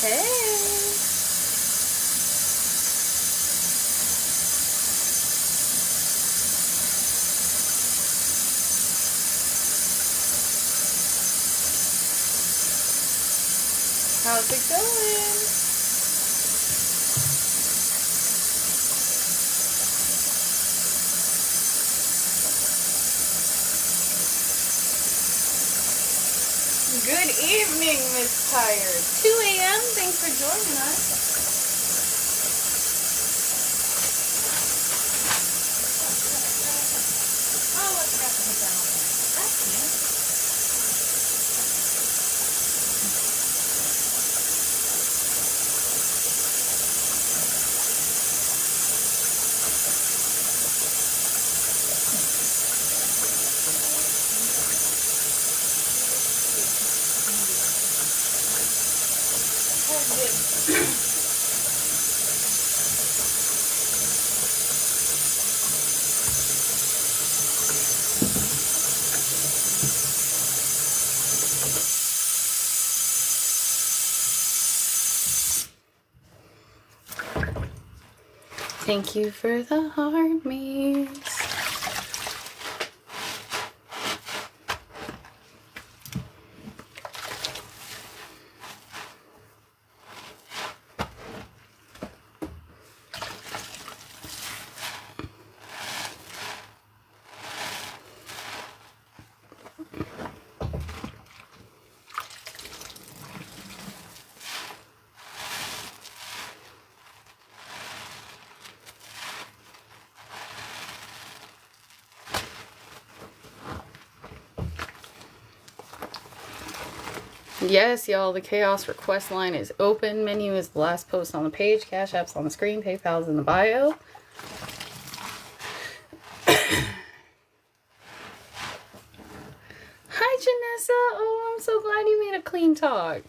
Hey! How's it going? Good evening, Miss Tired. 2 a.m. Thanks for joining us. Oh, I forgot to put that on there. That's nice. Thank you for the armies. Yes, y'all, the Chaos request line is open. Menu is the last post on the page. Cash App's on the screen. PayPal's in the bio. Hi, Janessa. Oh, I'm so glad you made a clean talk.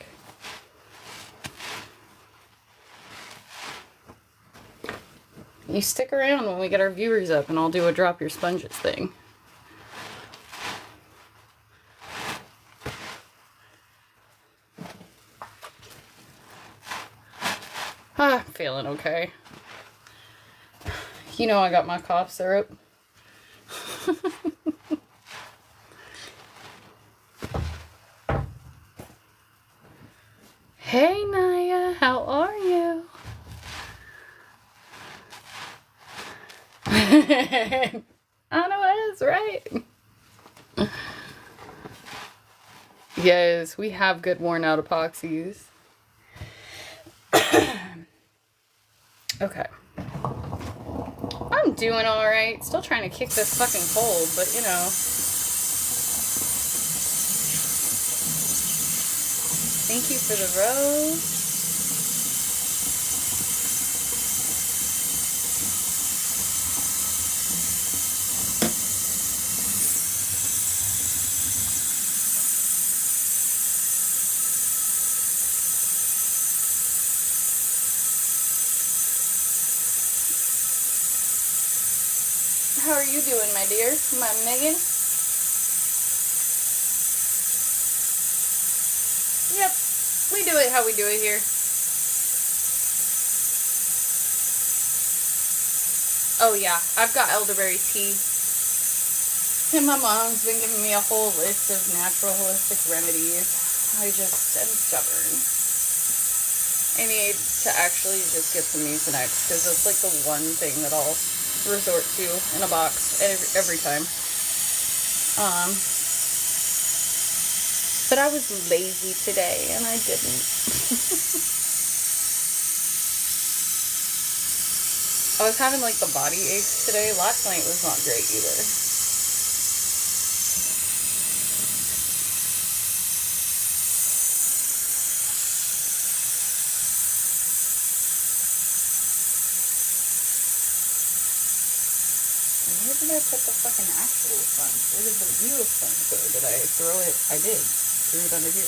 You stick around when we get our viewers up and I'll do a drop your sponges thing. I'm feeling okay. You know I got my cough syrup. Hey Naya, how are you? I know it is, right? Yes, we have good worn out epoxies. Okay. I'm doing alright. Still trying to kick this fucking cold, but you know. Thank you for the rose. How are you doing, my dear? My Megan? Yep. We do it how we do it here. Oh yeah, I've got elderberry tea. And my mom's been giving me a whole list of natural holistic remedies. I just am stubborn. I need to actually just get some Mucinex because it's like the one thing that I'll resort to in a box every time. But I was lazy today and I didn't. I was having like the body aches today. Last night was not great either. Where did I put the fucking actual sponge? Where did the real sponge go? Did I throw it? I did. Threw it under here.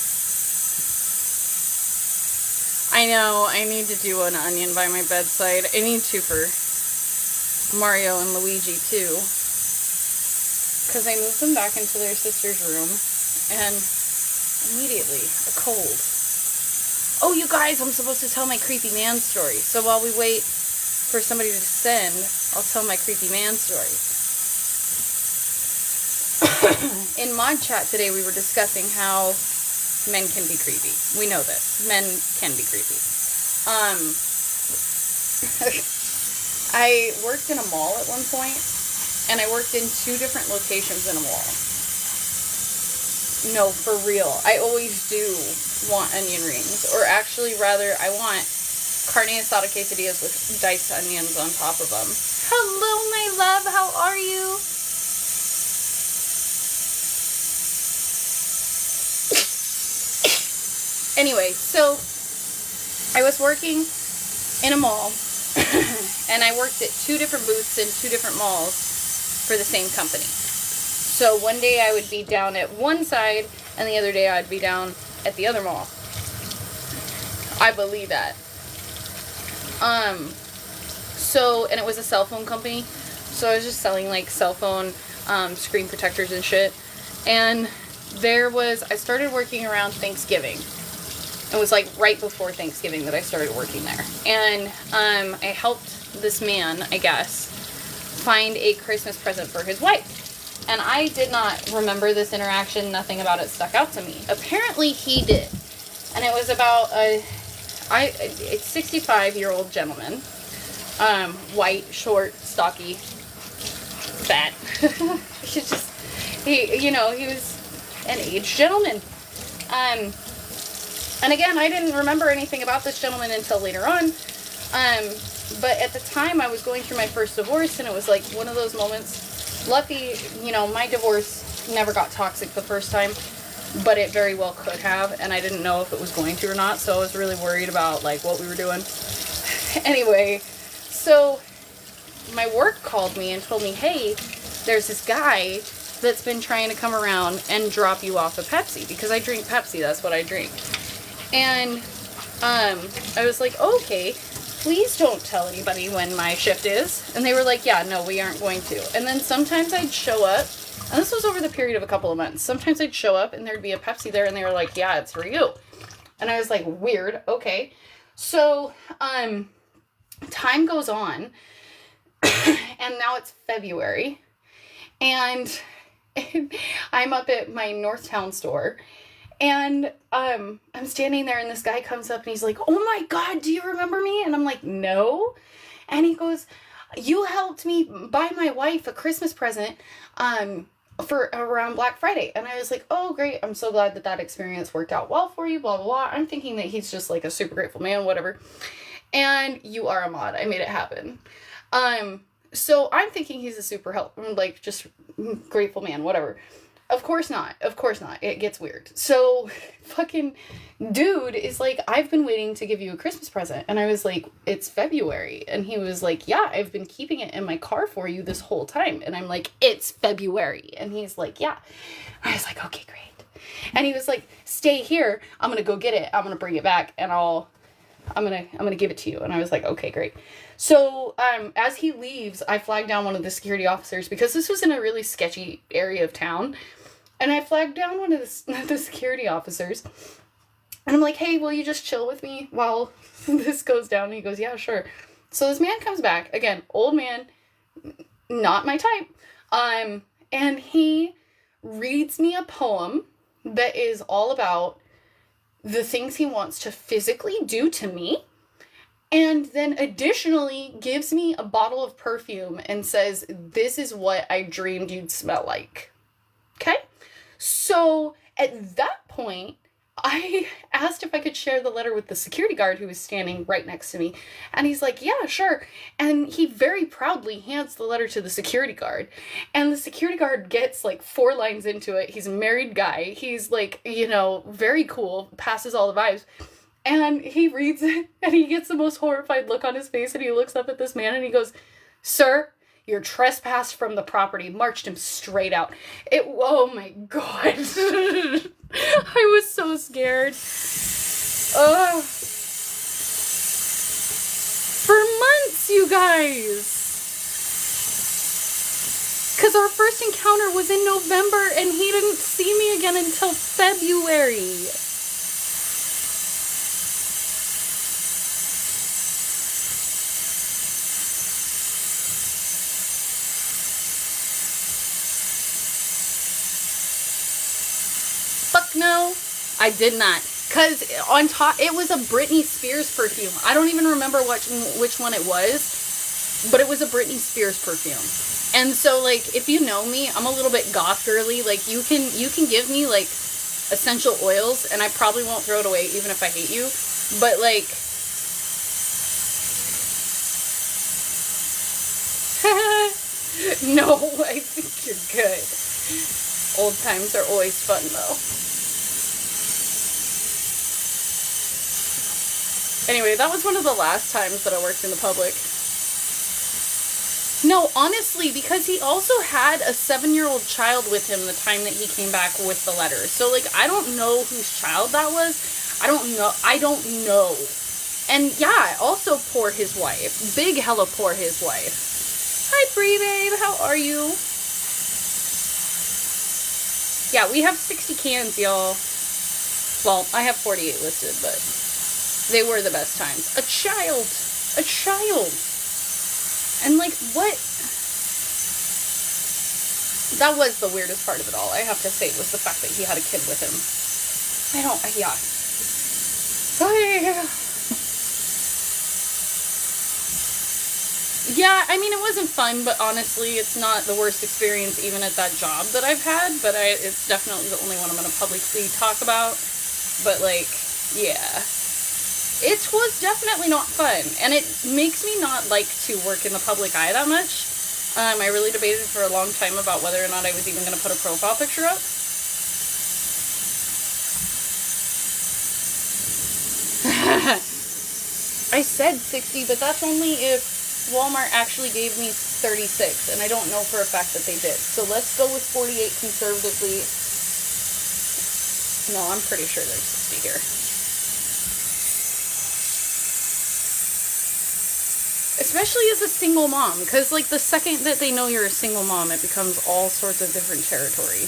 I know. I need to do an onion by my bedside. I need to for Mario and Luigi too. Because I moved them back into their sister's room and immediately a cold. oh, you guys, I'm supposed to tell my creepy man story. So while we wait for somebody to send, I'll tell my creepy man story. In Mod Chat today, we were discussing how men can be creepy. We know this. Men can be creepy. I worked in a mall at one point, and I worked in 2 different locations in a mall. No, for real. I always do want onion rings. Or actually, rather, I want carne asada quesadillas with diced onions on top of them. Hello, my love. How are you? Anyway, so I was working in a mall, and I worked at 2 different booths in 2 different malls for the same company. So one day I would be down at one side, and the other day I'd be down at the other mall. I believe that. And it was a cell phone company, so I was just selling, like, cell phone, screen protectors and shit. And I started working around Thanksgiving. It was like right before Thanksgiving that I started working there. And I helped this man, I guess, find a Christmas present for his wife. And I did not remember this interaction. Nothing about it stuck out to me. Apparently he did. And it was about a 65-year-old gentleman. White, short, stocky, fat. He was an aged gentleman. And again, I didn't remember anything about this gentleman until later on. But at the time, I was going through my first divorce, and it was like one of those moments. Lucky, my divorce never got toxic the first time, but it very well could have, and I didn't know if it was going to or not, so I was really worried about, like, what we were doing. Anyway, so my work called me and told me, hey, there's this guy that's been trying to come around and drop you off a Pepsi, because I drink Pepsi, that's what I drink. And I was like, oh, okay, please don't tell anybody when my shift is. And they were like, yeah, no, we aren't going to. And then sometimes I'd show up, and this was over the period of a couple of months. Sometimes I'd show up and there'd be a Pepsi there, and they were like, yeah, it's for you. And I was like, weird, okay. So time goes on, and now it's February, and I'm up at my Northtown store. And I'm standing there, and this guy comes up, and he's like, oh my God, do you remember me? And I'm like, no. And he goes, you helped me buy my wife a Christmas present for around Black Friday. And I was like, oh, great. I'm so glad that experience worked out well for you, blah, blah, blah. I'm thinking that he's just like a super grateful man, whatever. And you are a mod. I made it happen. So I'm thinking he's a super like, just grateful man, whatever. Of course not. Of course not. It gets weird. So fucking dude is like, I've been waiting to give you a Christmas present. And I was like, it's February. And he was like, yeah, I've been keeping it in my car for you this whole time. And I'm like, it's February. And he's like, yeah. I was like, okay, great. And he was like, stay here. I'm going to go get it. I'm going to bring it back, and I'm going to give it to you. And I was like, okay, great. So, as he leaves, I flagged down one of the security officers, because this was in a really sketchy area of town. And I flagged down one of the security officers. And I'm like, hey, will you just chill with me while this goes down? And he goes, yeah, sure. So this man comes back. Again, old man, not my type. And he reads me a poem that is all about the things he wants to physically do to me. And then additionally gives me a bottle of perfume and says, this is what I dreamed you'd smell like. Okay? So at that point, I asked if I could share the letter with the security guard who was standing right next to me. And he's like, yeah, sure. And he very proudly hands the letter to the security guard. And the security guard gets like 4 lines into it. He's a married guy. He's like, very cool, passes all the vibes. And he reads it, and he gets the most horrified look on his face, and he looks up at this man, and he goes, sir, you're trespassed from the property. Marched him straight out. Oh my God. I was so scared. Ugh. For months, you guys. Because our first encounter was in November, and he didn't see me again until February. I did not. Because on top, it was a Britney Spears perfume. I don't even remember which one it was, but it was a Britney Spears perfume. And so, like, if you know me, I'm a little bit goth girly. Like, you can give me, like, essential oils, and I probably won't throw it away, even if I hate you. But, like... No, I think you're good. Old times are always fun, though. Anyway, that was one of the last times that I worked in the public. No, honestly, because he also had a 7-year-old child with him the time that he came back with the letter. So, like, I don't know whose child that was. I don't know. And, yeah, also poor his wife. Big hella poor his wife. Hi, Bree, babe. How are you? Yeah, we have 60 cans, y'all. Well, I have 48 listed, but they were the best times. A child. A child. And, like, what? That was the weirdest part of it all, I have to say, was the fact that he had a kid with him. Yeah. Yeah, I mean, it wasn't fun, but honestly, it's not the worst experience even at that job that I've had, but it's definitely the only one I'm going to publicly talk about. But, like, yeah. It was definitely not fun, and it makes me not like to work in the public eye that much. I really debated for a long time about whether or not I was even going to put a profile picture up. I said 60, but that's only if Walmart actually gave me 36, and I don't know for a fact that they did. So let's go with 48 conservatively. No, I'm pretty sure there's 60 here. Especially as a single mom, because, like, the second that they know you're a single mom, it becomes all sorts of different territory.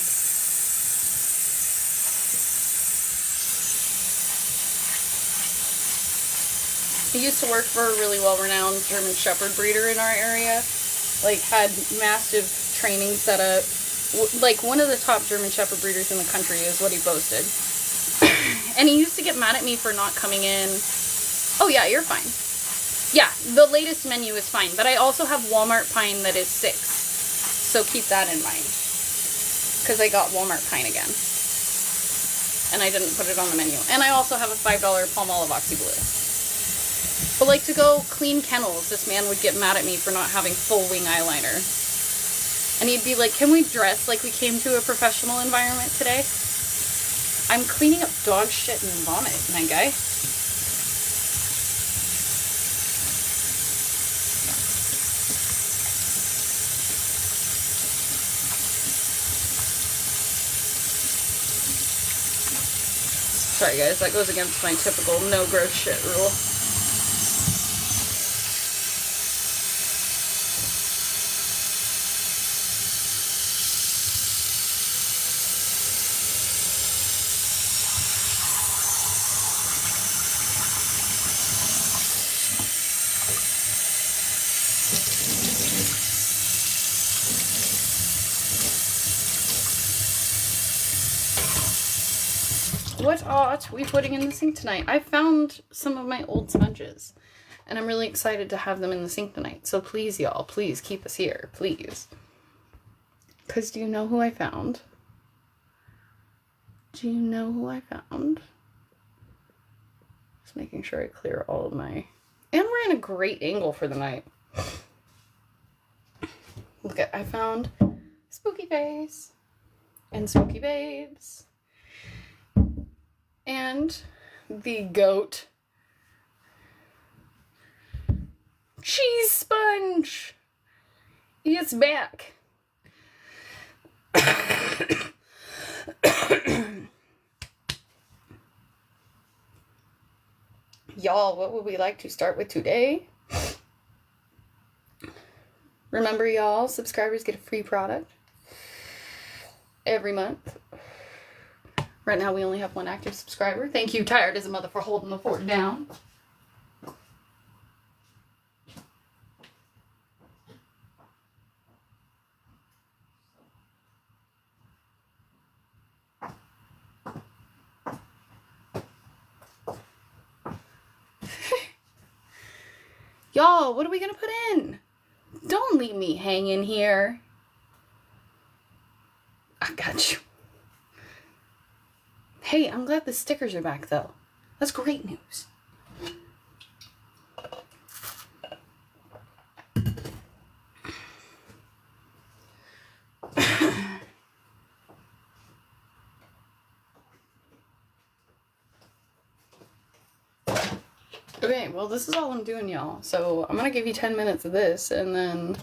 I used to work for a really well-renowned German Shepherd breeder in our area. Like, had massive training set up. Like, one of the top German Shepherd breeders in the country is what he boasted. And he used to get mad at me for not coming in. Oh, yeah, you're fine. Yeah, the latest menu is fine, but I also have Walmart Pine that is 6. So keep that in mind. Because I got Walmart Pine again. And I didn't put it on the menu. And I also have a $5 Palmolive Oxy Blue. But, like, to go clean kennels, this man would get mad at me for not having full wing eyeliner. And he'd be like, can we dress like we came to a professional environment today? I'm cleaning up dog shit and vomit, my guy. Sorry guys, that goes against my typical no gross shit rule. What ought we putting in the sink tonight? I found some of my old sponges, and I'm really excited to have them in the sink tonight. So please, y'all, please keep us here, please. Because do you know who I found? Do you know who I found? Just making sure I clear all of my... And we're in a great angle for the night. Look at, I found Spooky Face and Spooky Babes. And the goat cheese sponge is back. Y'all, what would we like to start with today? Remember, y'all, subscribers get a free product every month. Right now, we only have 1 active subscriber. Thank you, Tired as a Mother, for holding the fort down. Y'all, what are we gonna put in? Don't leave me hanging here. I got you. Hey, I'm glad the stickers are back, though. That's great news. Okay, well, this is all I'm doing, y'all. So I'm gonna give you 10 minutes of this, and then...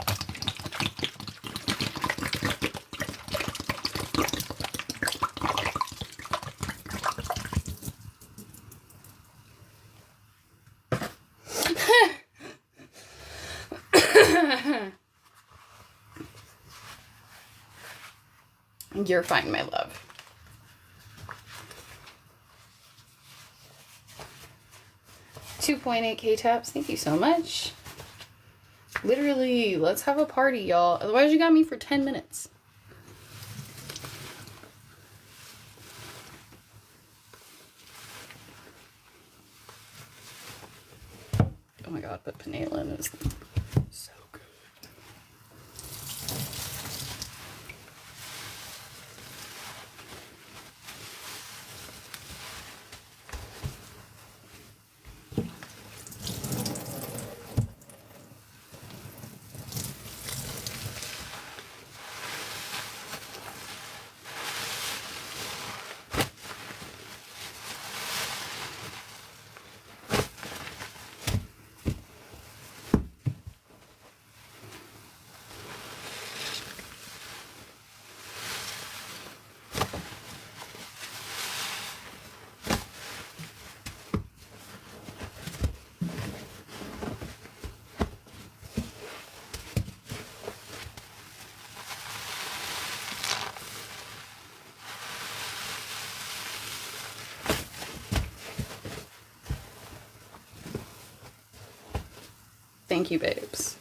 You're fine, my love. $2.8K taps. Thank you so much. Literally, let's have a party, y'all. Otherwise, you got me for 10 minutes. Oh my god, but Panelin is so good. Thank you, babes.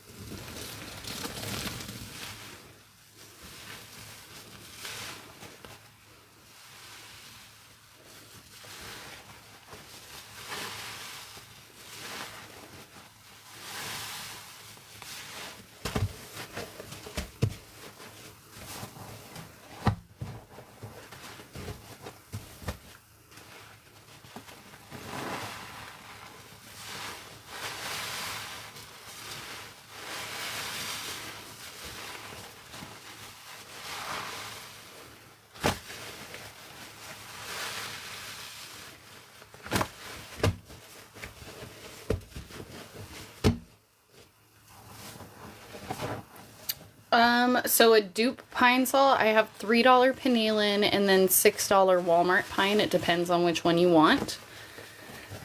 So a dupe pine sol, I have $3 Panelin and then $6 Walmart pine. It depends on which one you want.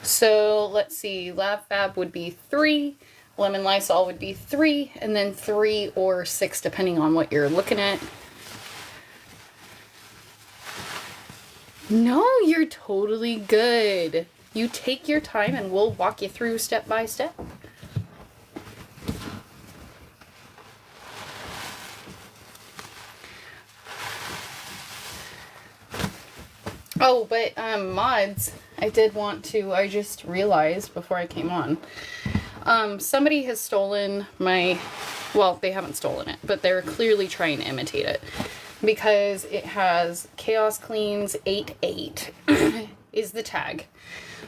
So let's see, Lab Fab would be 3, Lemon Lysol would be 3, and then 3 or 6 depending on what you're looking at. No, you're totally good. You take your time and we'll walk you through step by step. Oh, but mods, I just realized before I came on, somebody has stolen my, well, they haven't stolen it, but they're clearly trying to imitate it, because it has Chaos Cleans 88 is the tag.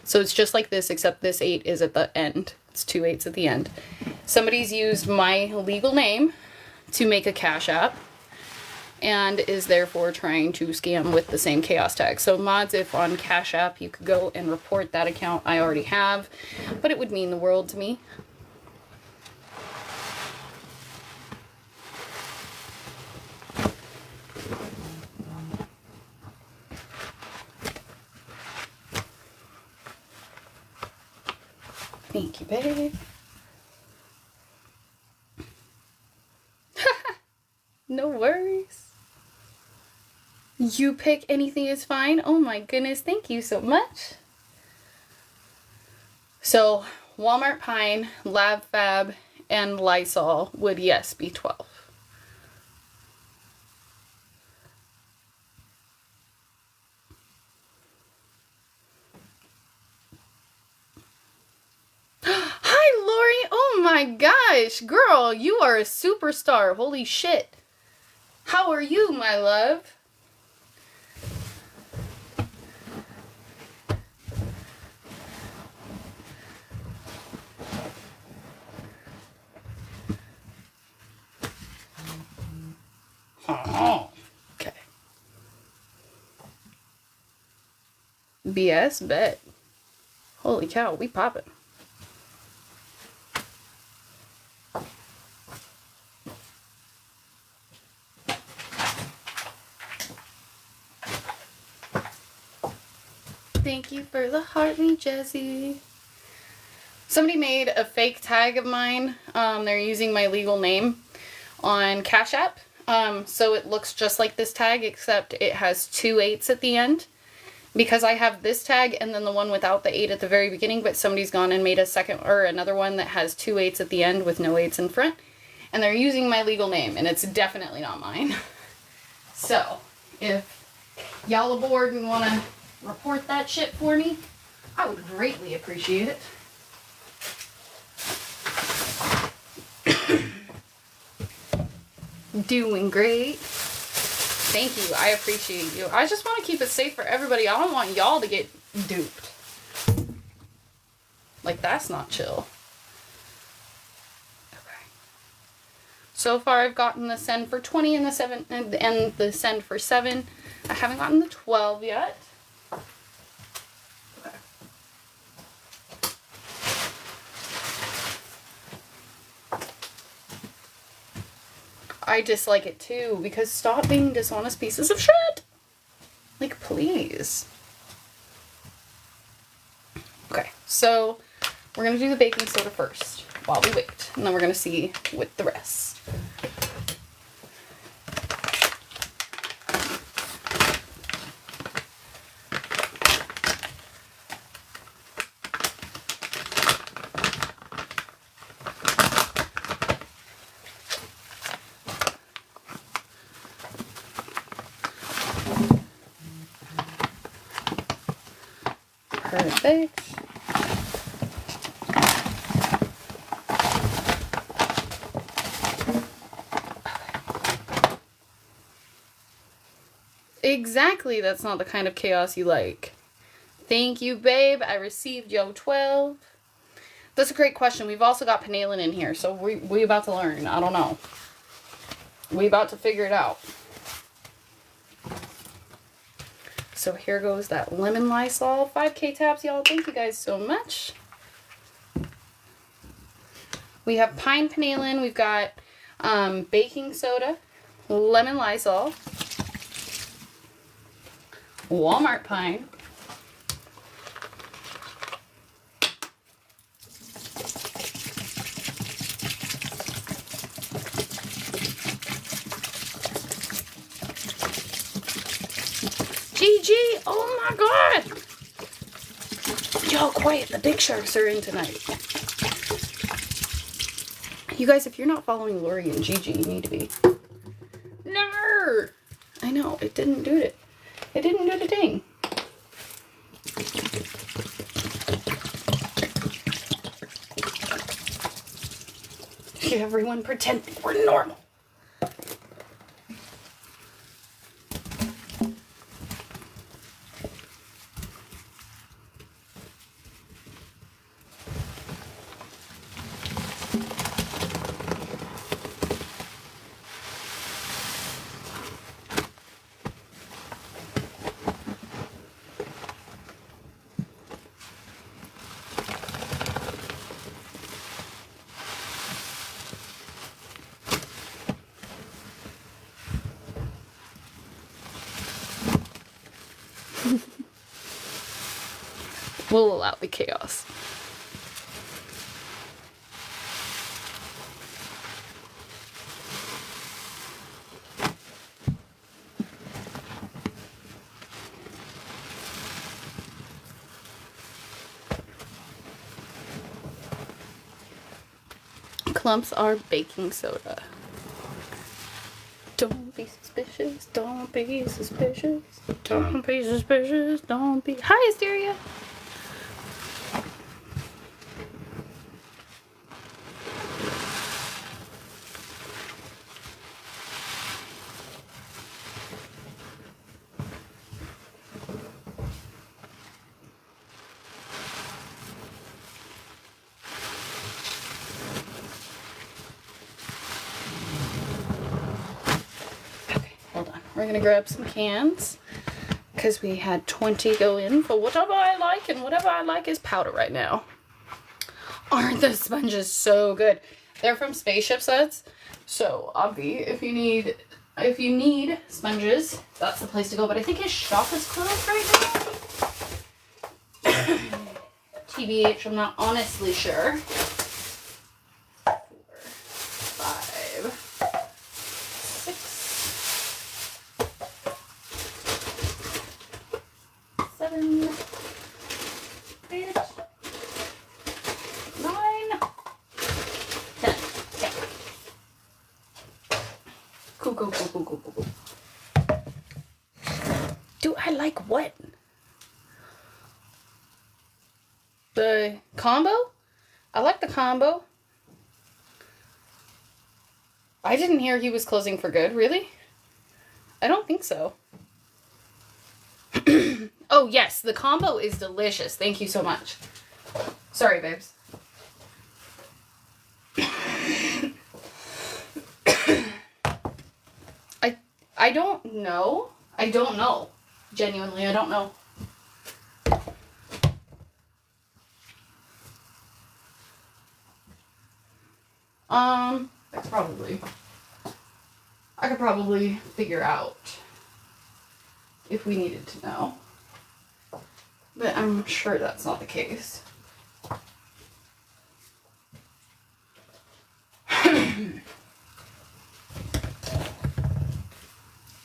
So it's just like this, except this 8 is at the end. It's 2 8s at the end. Somebody's used my legal name to make a Cash App, and is therefore trying to scam with the same chaos tag. So mods, if on Cash App you could go and report that account, I already have, but it would mean the world to me. Thank you, babe. No worries. You pick anything is fine. Oh my goodness, thank you so much. So Walmart pine, Lab Fab, and Lysol would, yes, be 12. Hi, Lori. Oh my gosh, girl, you are a superstar. Holy shit. How are you, my love? Okay. BS, bet. Holy cow, we poppin'. Thank you for the heart, me Jessie. Somebody made a fake tag of mine. They're using my legal name on Cash App. So it looks just like this tag, except it has 2 8s at the end. Because I have this tag and then the one without the 8 at the very beginning, but somebody's gone and made a second or another one that has 2 8s at the end with no 8s in front. And they're using my legal name, and it's definitely not mine. So, if y'all aboard and want to report that shit for me, I would greatly appreciate it. Doing great. Thank you. I appreciate you. I just want to keep it safe for everybody. I don't want y'all to get duped. Like, that's not chill. Okay. So far, I've gotten the send for 20 and the 7 and the send for 7. I haven't gotten the 12 yet. Okay. I dislike it too, because stop being dishonest pieces of shit. Like, please. Okay, so we're going to do the baking soda first while we wait, and then we're going to see with the rest. Perfect. Exactly, that's not the kind of chaos you like. Thank you, babe. I received yo 12. That's a great question. We've also got Penalen in here, so we about to learn. I don't know. We about to figure it out. So here goes that lemon Lysol. 5K taps, y'all. Thank you guys so much. We have pine Penalen. We've got baking soda, lemon Lysol, Walmart pine, GG! Oh my god! Y'all quiet, the big sharks are in tonight. You guys, if you're not following Lori and Gigi, you need to be. No! I know, it didn't do it. It didn't do the thing. Everyone pretend we're normal. We'll allow the chaos. Clumps are baking soda. Don't be suspicious, don't be suspicious, don't be suspicious, don't be... Hi, Hysteria! we're going to grab some cans because we had 20 go in for whatever I like, and whatever I like is powder right now. Aren't the sponges so good? They're from Spaceship Sets. So, Obvi, if you need sponges, that's the place to go. But I think his shop is closed right now. TBH, I'm not honestly sure. 4, 5, 6, 7, 8, 9, 10. Okay. Cool. Do I like what? The combo? I like the combo. I didn't hear he was closing for good, really? I don't think so. Oh, yes, the combo is delicious. Thank you so much. Sorry, babes. I don't know. I don't know. Genuinely, I don't know. That's probably... I could probably figure out if we needed to know. But I'm sure that's not the case.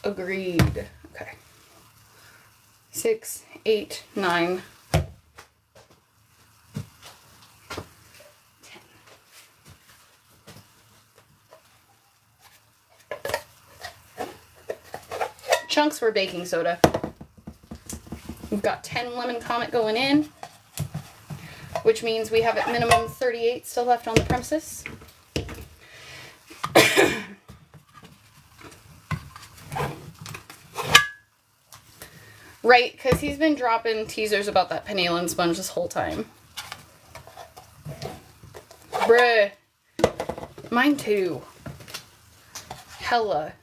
Agreed. Okay. 6, 8, 9, 10. Chunks for baking soda. We've got 10 lemon comet going in, which means we have at minimum 38 still left on the premises. Right, because he's been dropping teasers about that Penalen sponge this whole time. Bruh. Mine too. Hella.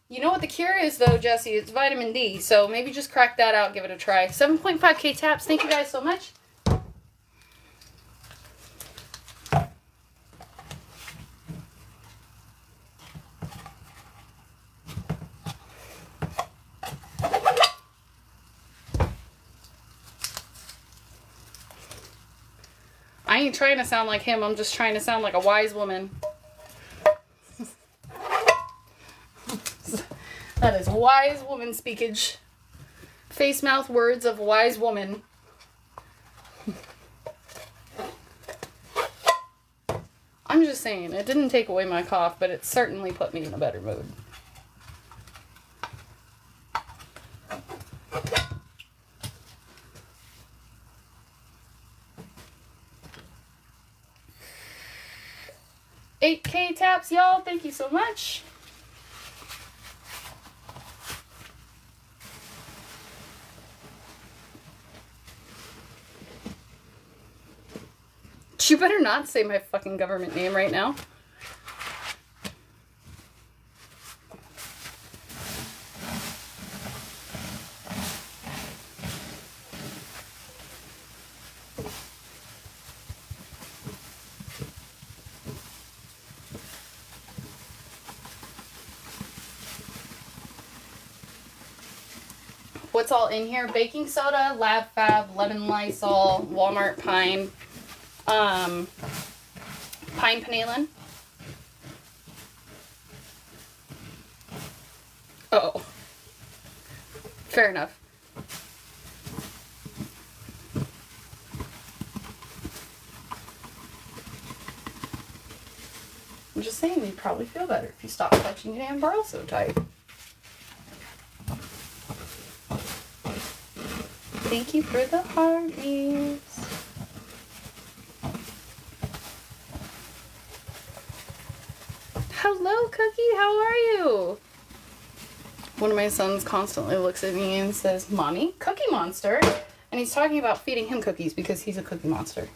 You know what the cure is, though, Jesse? It's vitamin D. So maybe just crack that out, give it a try. 7.5K taps. Thank you guys so much. I ain't trying to sound like him. I'm just trying to sound like a wise woman. That is wise woman speakage. Face mouth words of wise woman. I'm just saying, it didn't take away my cough, but it certainly put me in a better mood. $8K taps, y'all. Thank you so much. You better not say my fucking government name right now. What's all in here? Baking soda, Lab Fab, lemon Lysol, Walmart Pine, Pine Penalen. Oh. Fair enough. I'm just saying, you'd probably feel better if you stopped touching your damn bra so tight. Thank you for the hearties. Hello, Cookie. How are you? One of my sons constantly looks at me and says, Mommy, Cookie Monster. And he's talking about feeding him cookies because he's a cookie monster.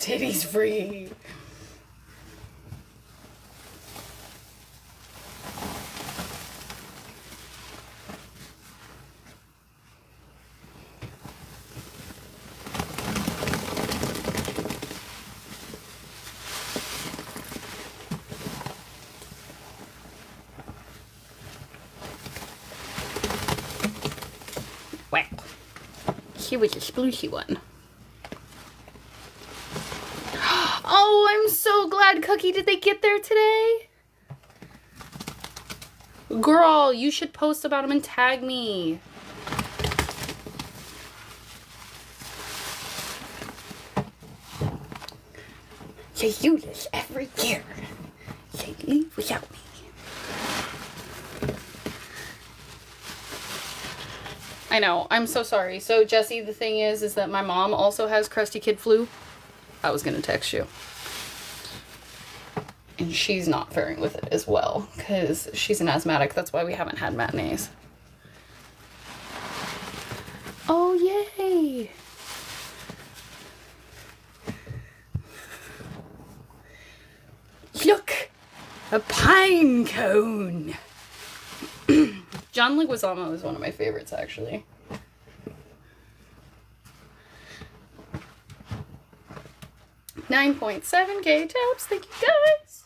titties free. Wow. Here was a splooshy one. Oh, I'm so glad, Cookie. Did they get there today? Girl, you should post about them and tag me. You do this every year. You leave without me. I know. I'm so sorry. So, Jesse, the thing is that my mom also has crusty kid flu. I was going to text you. And she's not faring with it as well, because she's an asthmatic. That's why we haven't had matinees. Oh, yay! Look! A pine cone! John Leguizamo is one of my favorites, actually. $9.7K taps. Thank you, guys.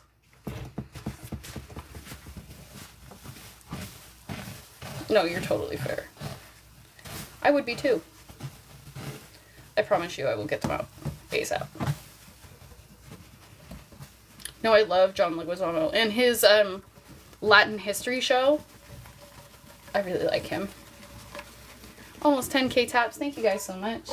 No, you're totally fair. I would be too. I promise you I will get them out ASAP. No, I love John Leguizamo. And his Latin history show, I really like him. Almost 10K taps. Thank you guys so much.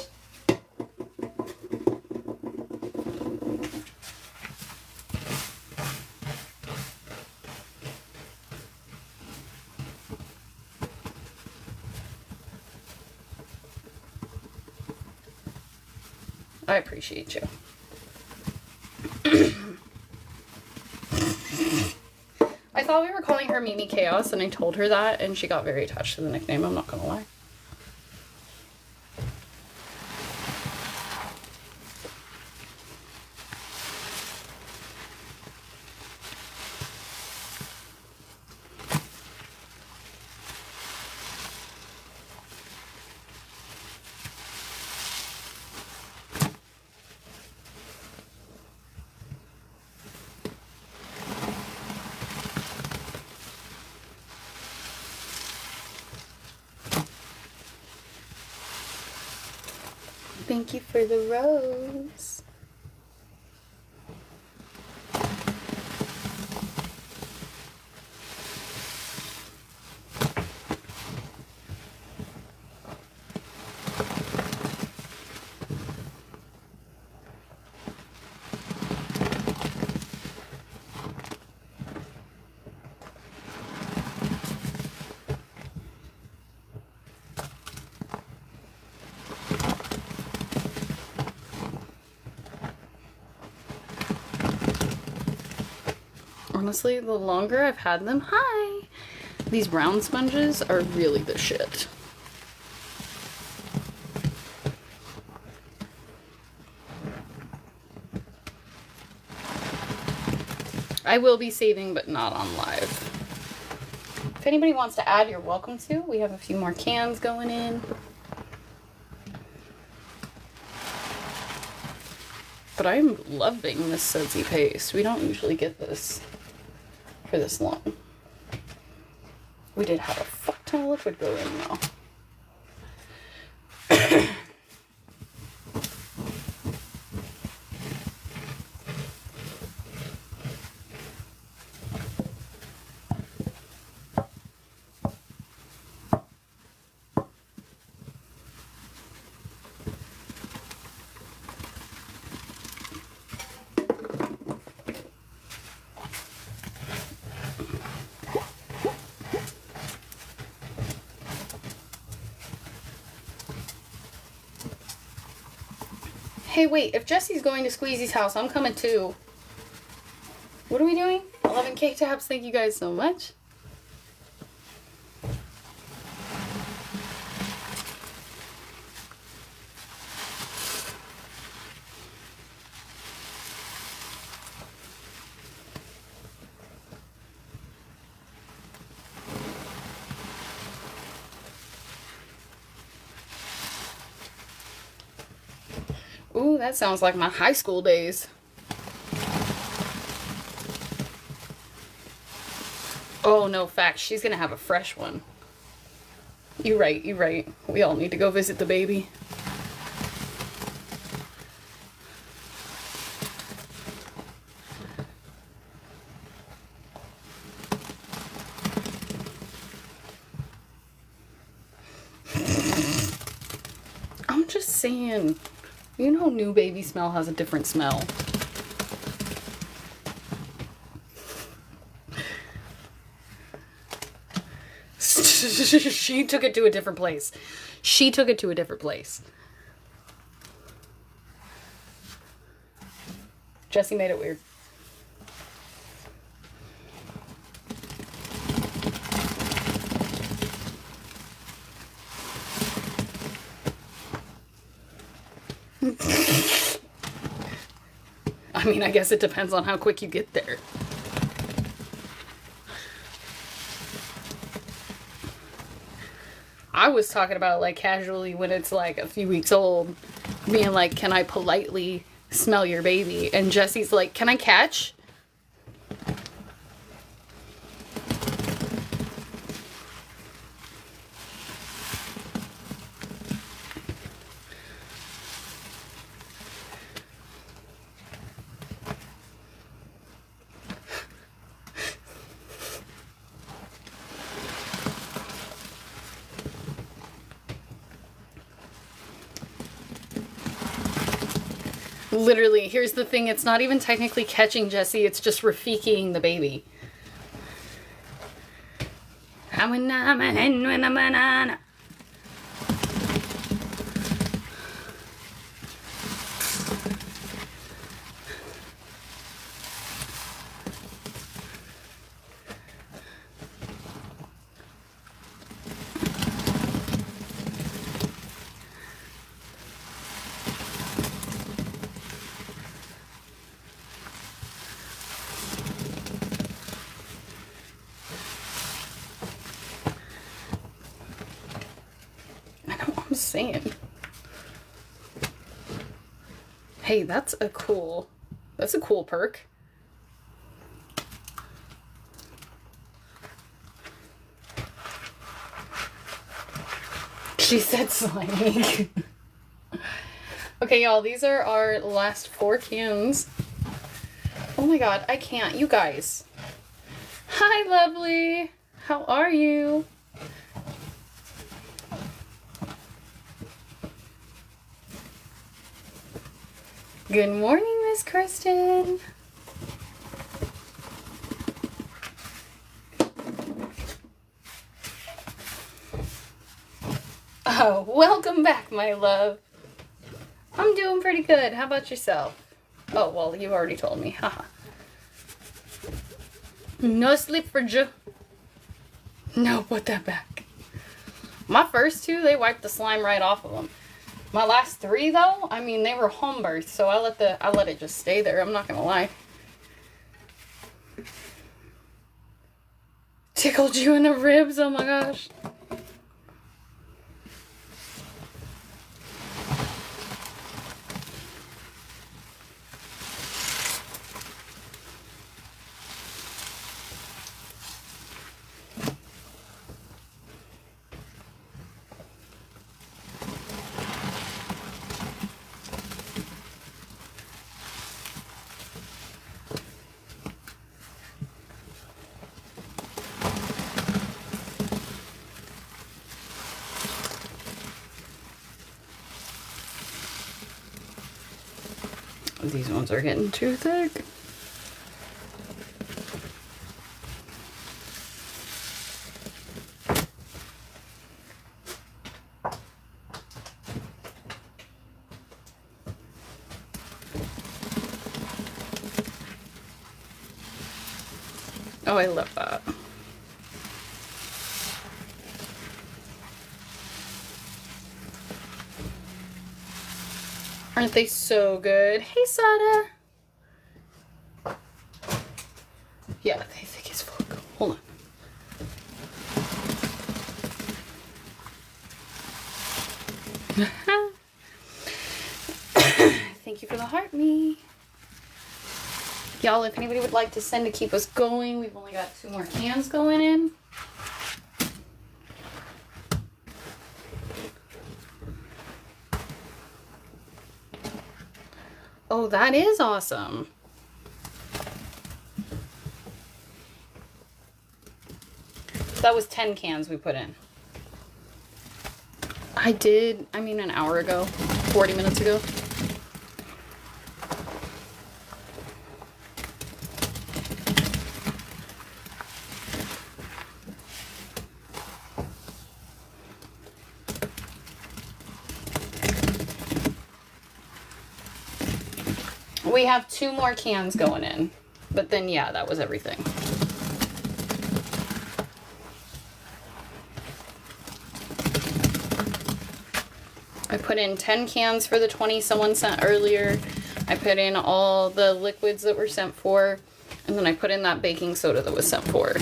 I appreciate you. I thought we were calling her Mimi Chaos, and I told her that, and she got very attached to the nickname, I'm not gonna lie. Thank you for the rose. Honestly, the longer I've had them, these round sponges are really the shit. I will be saving, but not on live. If anybody wants to add, you're welcome to. We have a few more cans going in. But I'm loving this sudsy paste. We don't usually get this for this long. We did have a fuck ton of liquid go in though. Hey, wait, if Jesse's going to Squeezy's house, I'm coming too. What are we doing? 11K taps, thank you guys so much. Ooh, that sounds like my high school days. Oh, no, facts. She's gonna have a fresh one. You're right, you're right. We all need to go visit the baby. I'm just saying, you know, new baby smell has a different smell. She took it to a different place. She took it to a different place. Jessie made it weird. I mean, I guess it depends on how quick you get there. I was talking about, like, casually when it's like a few weeks old, being like, can I politely smell your baby? And Jessie's like, can I catch? Literally, here's the thing. It's not even technically catching Jessie. It's just Rafikiing the baby. I'm a hen with a banana. Saying, hey, that's a cool perk. She said slimy. Okay, y'all, these are our last 4 cans. Oh my god, I can't. You guys. Hi, lovely. How are you? Good morning, Miss Kristen. Oh, welcome back, my love. I'm doing pretty good. How about yourself? Oh, well, you already told me. Haha. No sleep for you. No, put that back. My first 2, they wiped the slime right off of them. My last 3, though, I mean, they were home births, so I let it just stay there. I'm not gonna lie. Tickled you in the ribs, oh my gosh. These ones are getting too thick. Oh, I love that. Aren't they so good? Hey, Sada. Yeah, they think it's full. Hold on. Thank you for the heart me. Y'all, if anybody would like to send to keep us going, we've only got 2 more cans going in. Oh, that is awesome. That was 10 cans we put in. I mean an hour ago, 40 minutes ago. We have 2 more cans going in, but then yeah, that was everything. I put in 10 cans for the 20 someone sent earlier. I put in all the liquids that were sent for, and then I put in that baking soda that was sent for.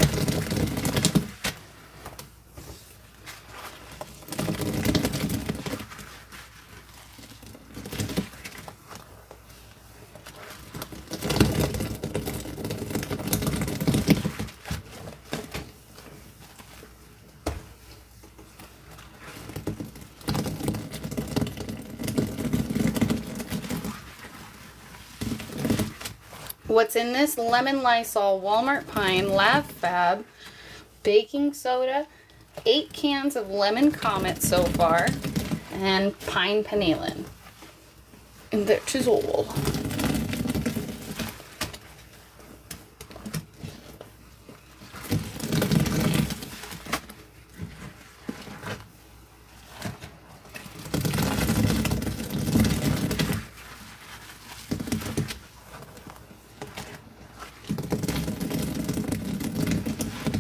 What's in this? Lemon Lysol, Walmart Pine, Lav Fab, baking soda, 8 cans of Lemon Comet so far, and Pine Panelin. And that is all.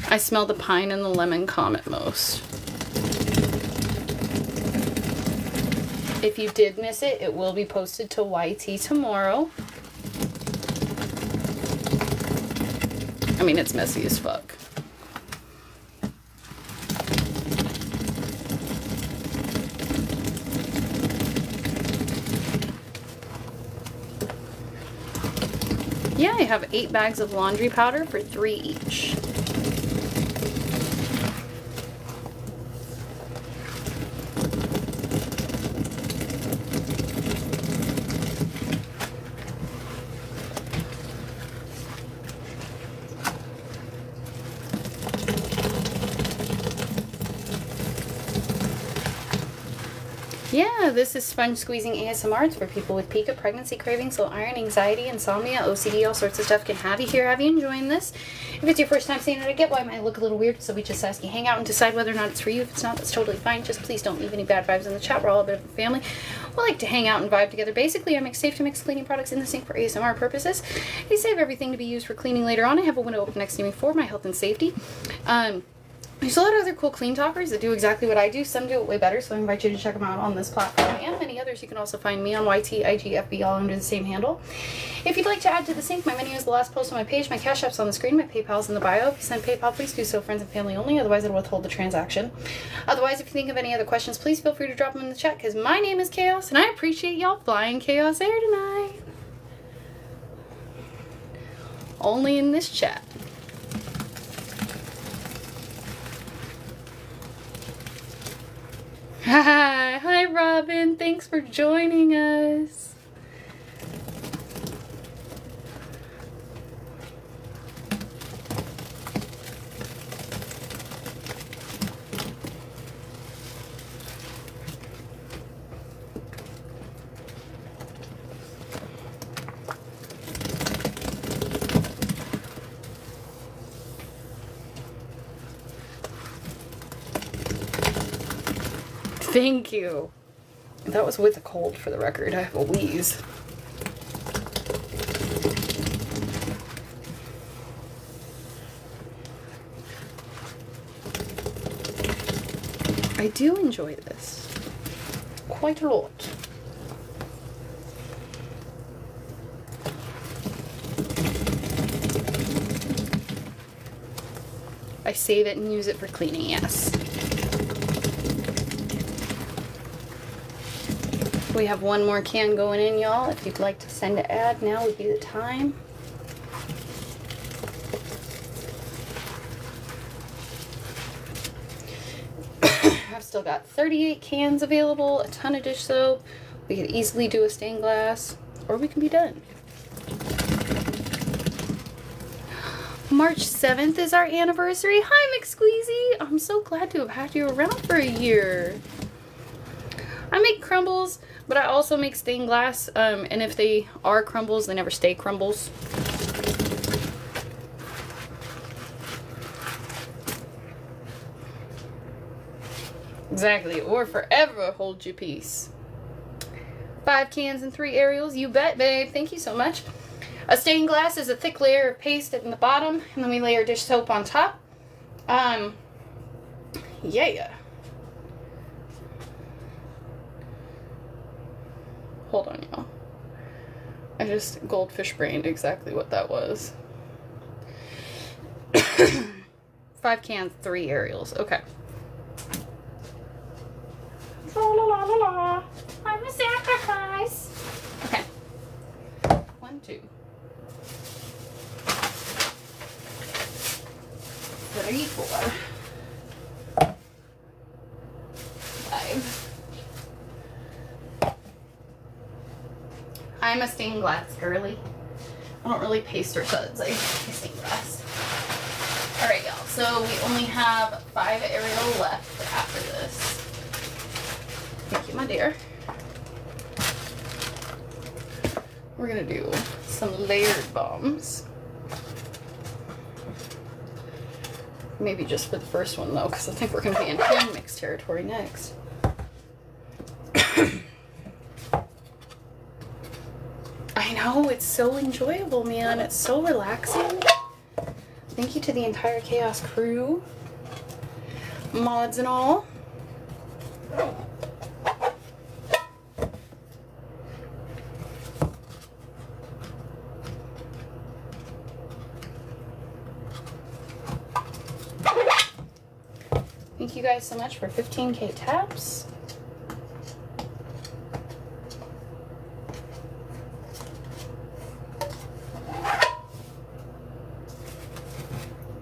I smell the pine and the lemon comet most. If you did miss it, it will be posted to YT tomorrow. I mean, it's messy as fuck. Yeah, I have 8 bags of laundry powder for 3 each. Yeah, this is sponge squeezing ASMR. It's for people with pica, pregnancy cravings, low iron, anxiety, insomnia, OCD, all sorts of stuff can have you here. Have you enjoying this? If it's your first time seeing it, I get why it might look a little weird, so we just ask you hang out and decide whether or not it's for you. If it's not, that's totally fine. Just please don't leave any bad vibes in the chat. We're all a bit of a family. We like to hang out and vibe together. Basically, I make safe to mix cleaning products in the sink for ASMR purposes. I save everything to be used for cleaning later on. I have a window open next to me for my health and safety. There's a lot of other cool clean talkers that do exactly what I do. Some do it way better, so I invite you to check them out on this platform and many others. You can also find me on YT, IG, FB, all under the same handle. If you'd like to add to the sync, my menu is the last post on my page. My Cash App's on the screen. My PayPal's in the bio. If you send PayPal, please do so friends and family only. Otherwise, it'll withhold the transaction. Otherwise, if you think of any other questions, please feel free to drop them in the chat, because my name is Chaos, and I appreciate y'all flying Chaos Air tonight. Only in this chat. Hi Robin, thanks for joining us. Thank you. That was with a cold, for the record. I have a wheeze. I do enjoy this quite a lot. I save it and use it for cleaning, yes. We have one more can going in, y'all. If you'd like to send an ad, now would be the time. I've still got 38 cans available, a ton of dish soap. We could easily do a stained glass, or we can be done. March 7th is our anniversary. Hi, McSqueezy. I'm so glad to have had you around for a year. I make crumbles, but I also make stained glass, and if they are crumbles, they never stay crumbles. Exactly, or forever hold your peace. 5 cans and 3 aerials, you bet, babe. Thank you so much. A stained glass is a thick layer of paste in the bottom, and then we layer dish soap on top. Yeah. Hold on, y'all. I just goldfish brained exactly what that was. 5 cans, 3 aerials. Okay. La la la la la. I'm a sacrifice. Okay. 1, 2. 3, 4. 5. I'm a stained glass girly. I don't really paste or suds. I stained glass. Alright, y'all. So we only have 5 aerial left after this. Thank you, my dear. We're gonna do some layered bombs. Maybe just for the first one though, because I think we're gonna be in hand mix territory next. I know, it's so enjoyable, man. It's so relaxing. Thank you to the entire Chaos crew, mods and all. Thank you guys so much for 15K taps.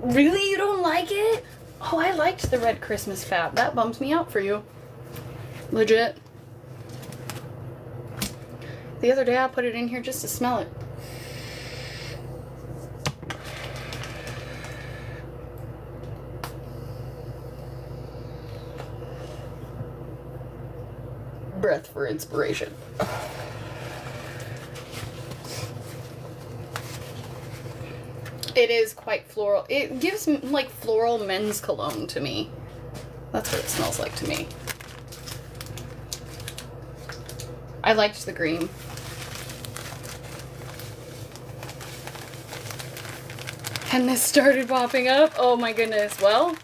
Really? You don't like it? Oh, I liked the red Christmas fab. That bums me out for you. Legit. The other day I put it in here just to smell it. Breath for inspiration. It is quite floral. It gives like floral men's cologne to me. That's what it smells like to me. I liked the green. And this started popping up. Oh my goodness. Well,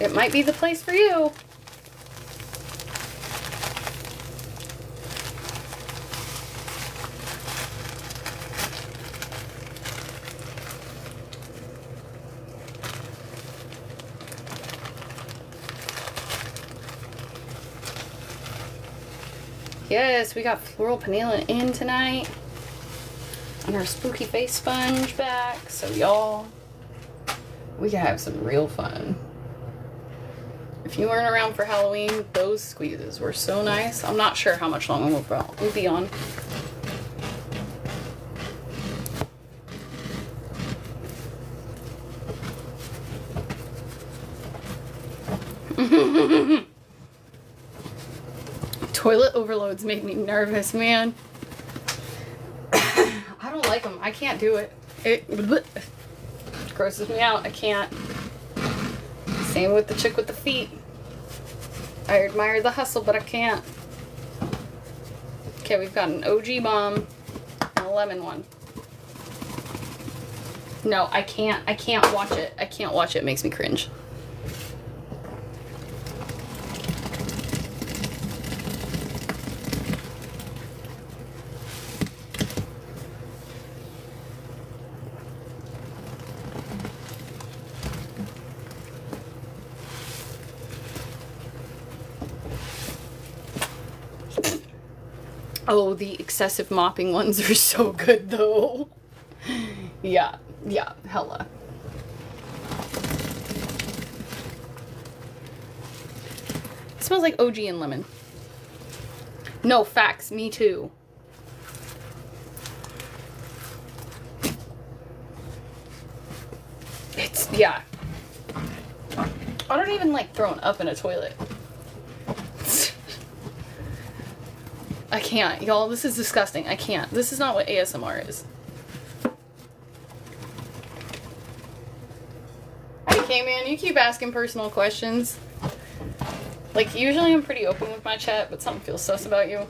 it might be the place for you. Yes, we got floral panela in tonight. And our spooky face sponge back. So y'all, we can have some real fun. If you weren't around for Halloween, those squeezes were so nice. I'm not sure how much longer we'll be on. Toilet overloads make me nervous, man. I don't like them. I can't do it. It grosses me out. I can't. Same with the chick with the feet. I admire the hustle, but I can't. Okay, we've got an OG bomb and a lemon one. No, I can't. I can't watch it. I can't watch it. It makes me cringe. Oh, the excessive mopping ones are so good though. Yeah, hella. It smells like OG and lemon. No, facts, me too. It's, yeah. I don't even like throwing up in a toilet. I can't, y'all, this is disgusting. I can't. This is not what ASMR is. Okay, man, you keep asking personal questions. Like, usually I'm pretty open with my chat, but something feels sus about you.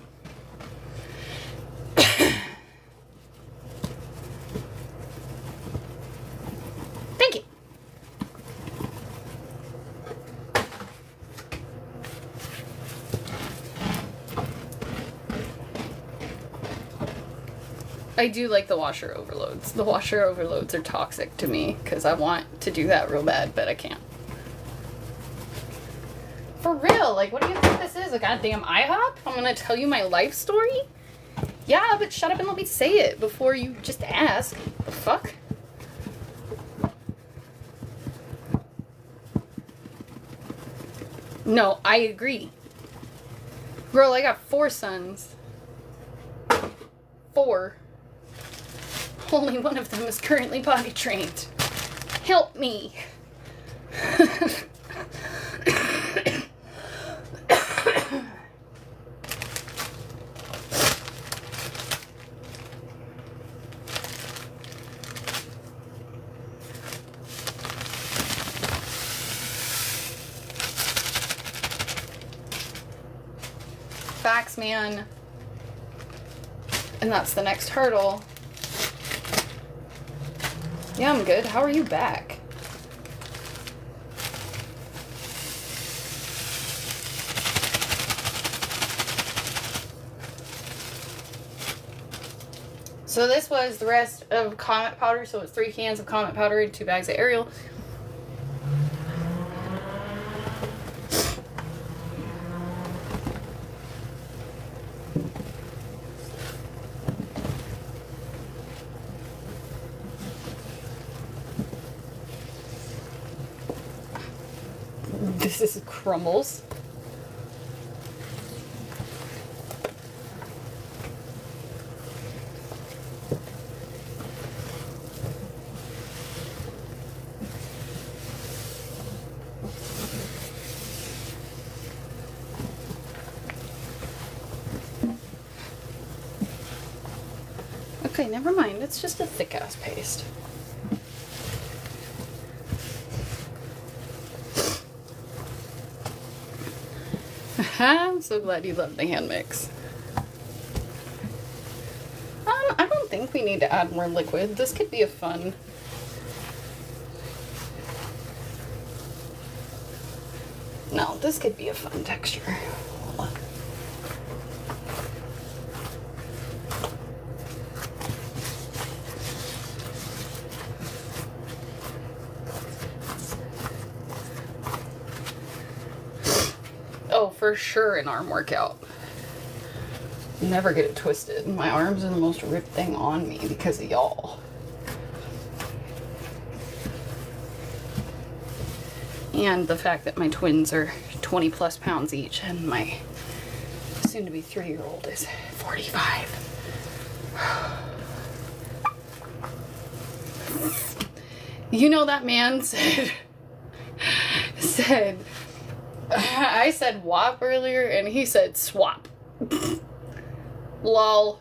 Thank you. I do like the washer overloads. The washer overloads are toxic to me because I want to do that real bad, but I can't. For real, like, what do you think this is? A goddamn IHOP? I'm gonna tell you my life story? Yeah, but shut up and let me say it before you just ask. The fuck? No, I agree. Girl, I got 4 sons. 4. Only one of them is currently potty trained. Help me. Facts, man. And that's the next hurdle. Yeah, I'm good. How are you back? So this was the rest of Comet powder. So it's 3 cans of Comet powder and 2 bags of Ariel. This is crumbles. Okay, never mind. It's just a thick-ass paste. I'm so glad you love the hand mix. I don't think we need to add more liquid. This could be a fun... No, this could be a fun texture. Hold on. Oh, for sure an arm workout. Never get it twisted. My arms are the most ripped thing on me because of y'all. And the fact that my twins are 20 plus pounds each and my soon to be 3-year-old is 45. You know, that man said I said WAP earlier and he said swap. Lol.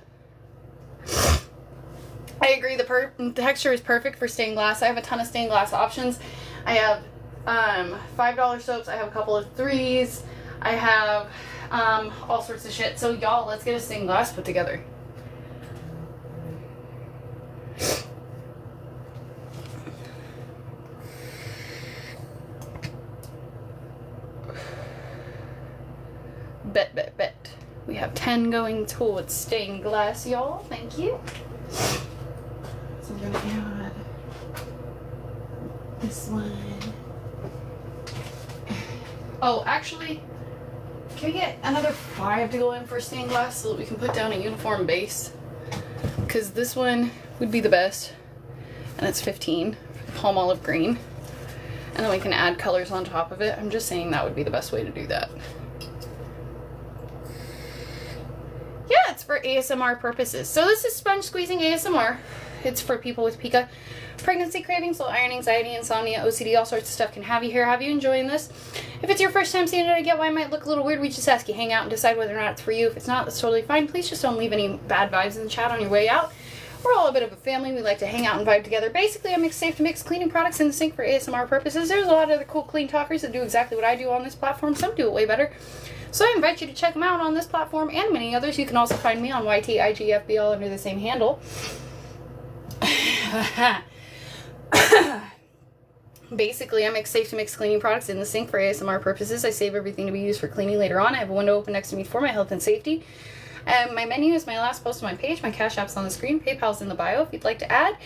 I agree, the texture is perfect for stained glass. I have a ton of stained glass options. I have $5 soaps. I have a couple of 3s. I have all sorts of shit. So y'all, let's get a stained glass put together. Bet. We have 10 going towards stained glass, y'all. Thank you. So we're gonna add this one. Oh, actually, Can we get another 5 to go in for stained glass so that we can put down a uniform base? Because this one would be the best. And it's 15. Palm olive green. And then we can add colors on top of it. I'm just saying that would be the best way to do that. Yeah, it's for ASMR purposes. So this is sponge squeezing ASMR. It's for people with pica. Pregnancy cravings, low iron, anxiety, insomnia, OCD, all sorts of stuff can have you here. Have you enjoying this? If it's your first time seeing it, I get why it might look a little weird. We just ask you hang out and decide whether or not it's for you. If it's not, that's totally fine. Please just don't leave any bad vibes in the chat on your way out. We're all a bit of a family. We like to hang out and vibe together. Basically, I mix safe to mix cleaning products in the sink for ASMR purposes. There's a lot of other cool clean talkers that do exactly what I do on this platform. Some do it way better. So I invite you to check them out on this platform and many others. You can also find me on YT, IG, FB, all under the same handle. Basically, I make safe to mix cleaning products in the sink for ASMR purposes. I save everything to be used for cleaning later on. I have a window open next to me for my health and safety. My menu is my last post on my page. My Cash App's on the screen. PayPal's in the bio if you'd like to add.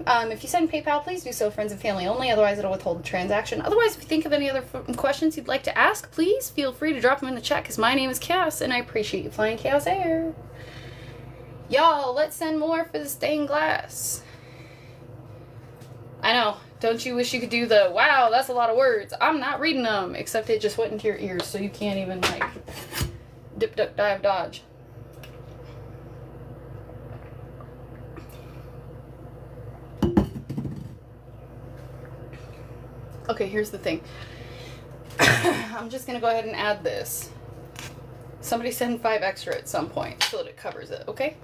If you send PayPal, please do so friends and family only. Otherwise, it'll withhold the transaction. Otherwise, if you think of any other questions you'd like to ask, please feel free to drop them in the chat because my name is Chaos and I appreciate you flying Chaos Air. Y'all, let's send more for the stained glass. I know. Don't you wish you could do the, wow, that's a lot of words. I'm not reading them, except it just went into your ears, so you can't even, like, dip, duck, dive, dodge. Okay, here's the thing. I'm just going to go ahead and add this. Somebody send 5 extra at some point so that it covers it, okay?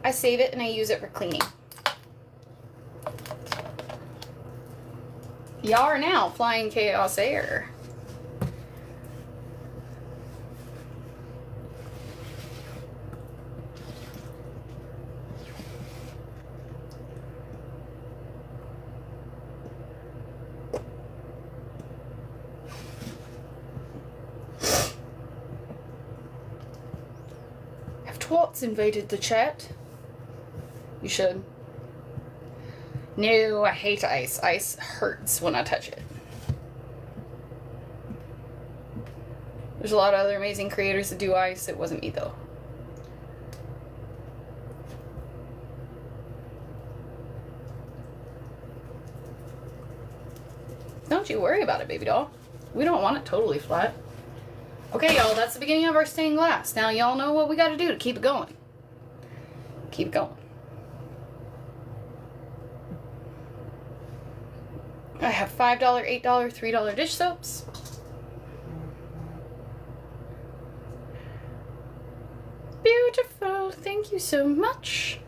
I save it and I use it for cleaning. Y'all are now flying Chaos Air. Have twats invaded the chat? You should. No, I hate ice. Ice hurts when I touch it. There's a lot of other amazing creators that do ice. It wasn't me, though. Don't you worry about it, baby doll. We don't want it totally flat. Okay, y'all, that's the beginning of our stained glass. Now, y'all know what we got to do to keep it going. Keep it going. I have $5, $8, $3 dish soaps. Beautiful. Thank you so much.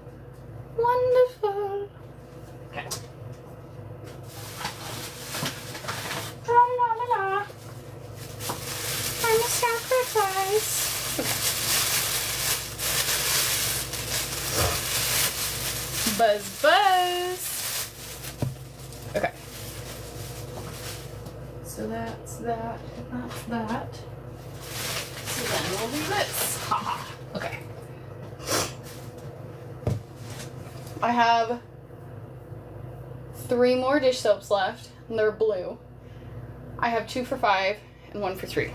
Wonderful. Okay. La la la la. I'm a sacrifice. Okay. Buzz buzz. Okay. So that's that, and that's that. So then we'll do this. Haha. Okay. I have 3 more dish soaps left, and they're blue. I have 2 for $5 and 1 for $3.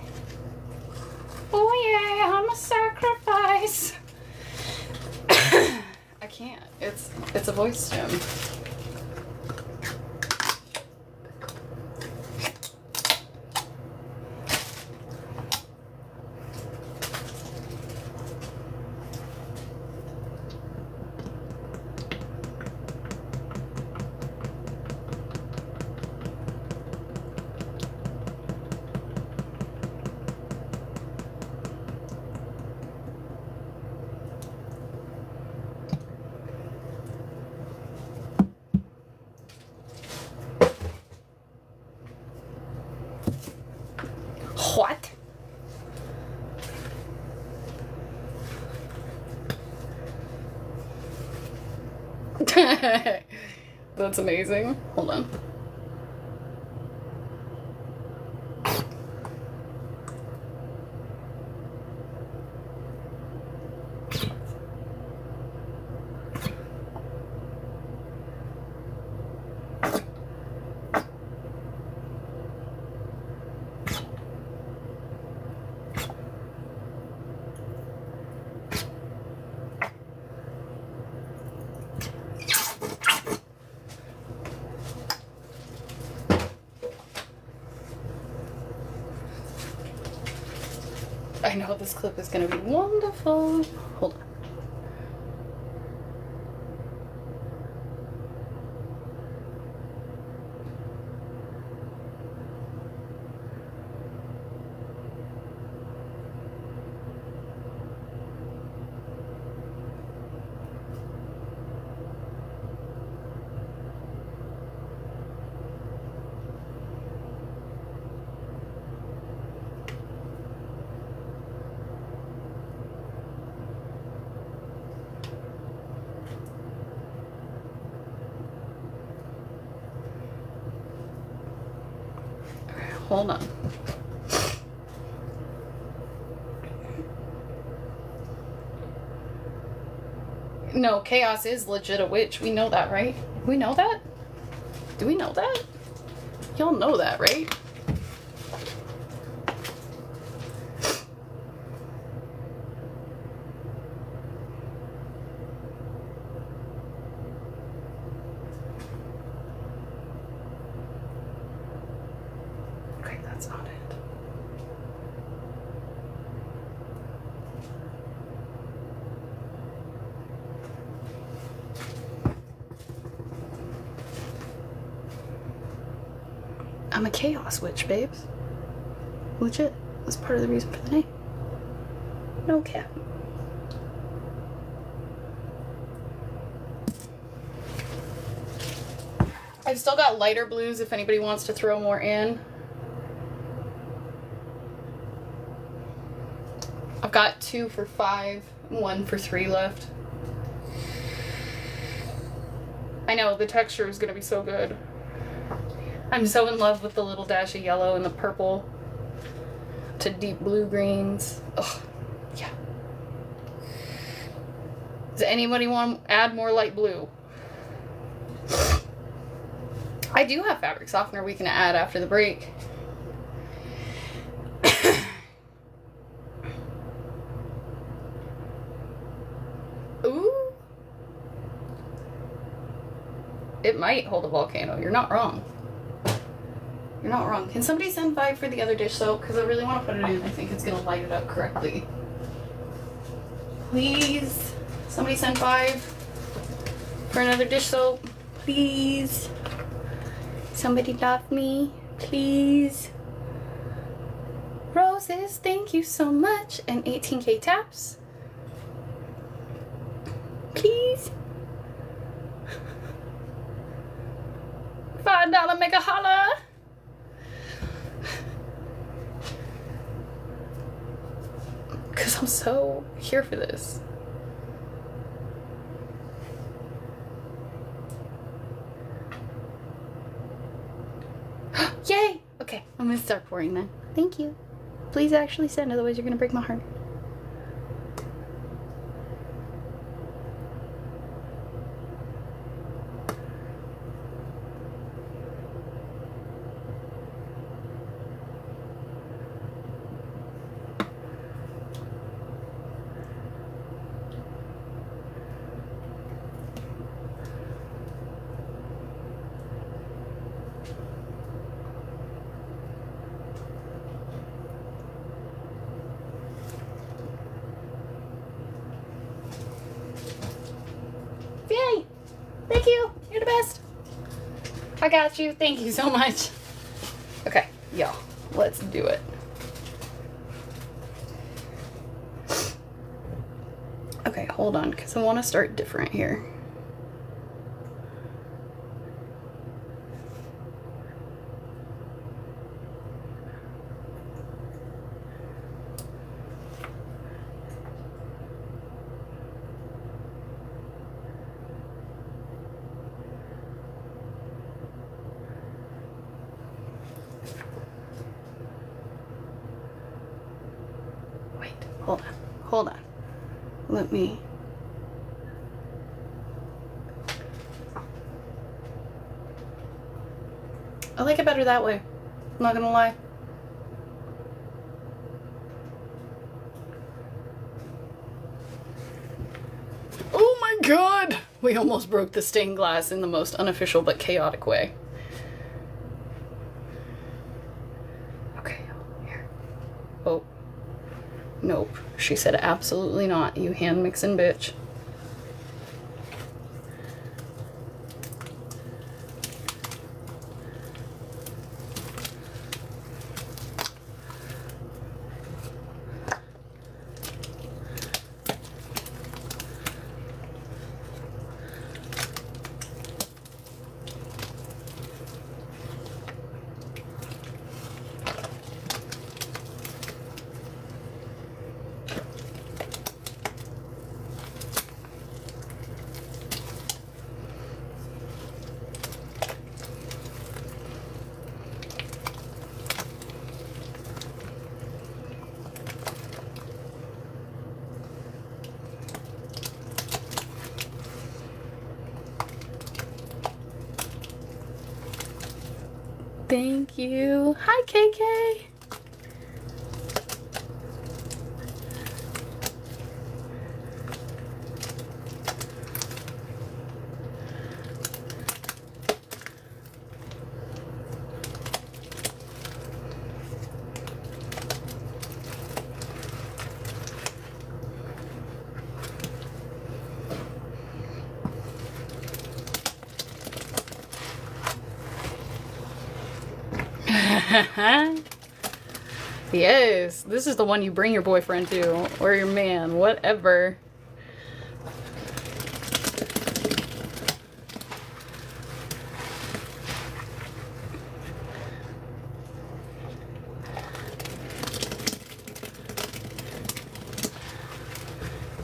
Oh yeah, I'm a sacrifice. I can't. It's a voice stem. What? That's amazing. Hold on. I know this clip is gonna be wonderful. Hold on. Hold on. No, Chaos is legit a witch. We know that, right? We know that? Do we know that? Y'all know that, right? Okay, that's not it. I'm a Chaos witch, babes. Legit. That's part of the reason for the name. No cap. I've still got lighter blues if anybody wants to throw more in. I've got 2 for $5, 1 for $3 left. I know, the texture is gonna be so good. I'm so in love with the little dash of yellow and the purple to deep blue greens. Ugh, yeah. Does anybody want to add more light blue? I do have fabric softener we can add after the break. Ooh. It might hold a volcano. You're not wrong. You're not wrong. Can somebody send 5 for the other dish soap? Because I really want to put it in. I think it's going to light it up correctly. Please. Somebody send 5 for another dish soap. Please. Somebody love me. Please. Roses, thank you so much. And 18K taps. Please. $5 mega holla. Because I'm so here for this. Yay! Okay, I'm gonna start pouring then. Thank you. Please actually send, otherwise you're gonna break my heart. Yay! Thank you! You're the best! I got you. Thank you so much. Okay, y'all. Let's do it. Okay, hold on, because I want to start different here. Hold on. Let me... I like it better that way. I'm not gonna lie. Oh my god! We almost broke the stained glass in the most unofficial but chaotic way. Okay, here. Oh. She said, absolutely not, you hand mixing bitch. Thank you. Hi, KK. Yes, this is the one you bring your boyfriend to, or your man, whatever.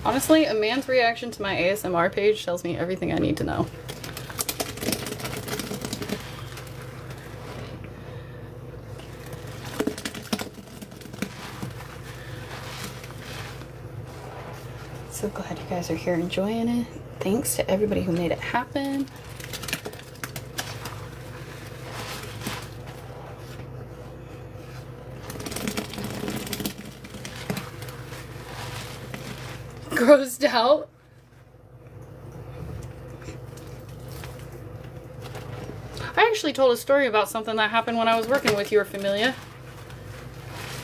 Honestly, a man's reaction to my ASMR page tells me everything I need to know. So glad you guys are here enjoying it. Thanks to everybody who made it happen. Grossed out. I actually told a story about something that happened when I was working with your Familia.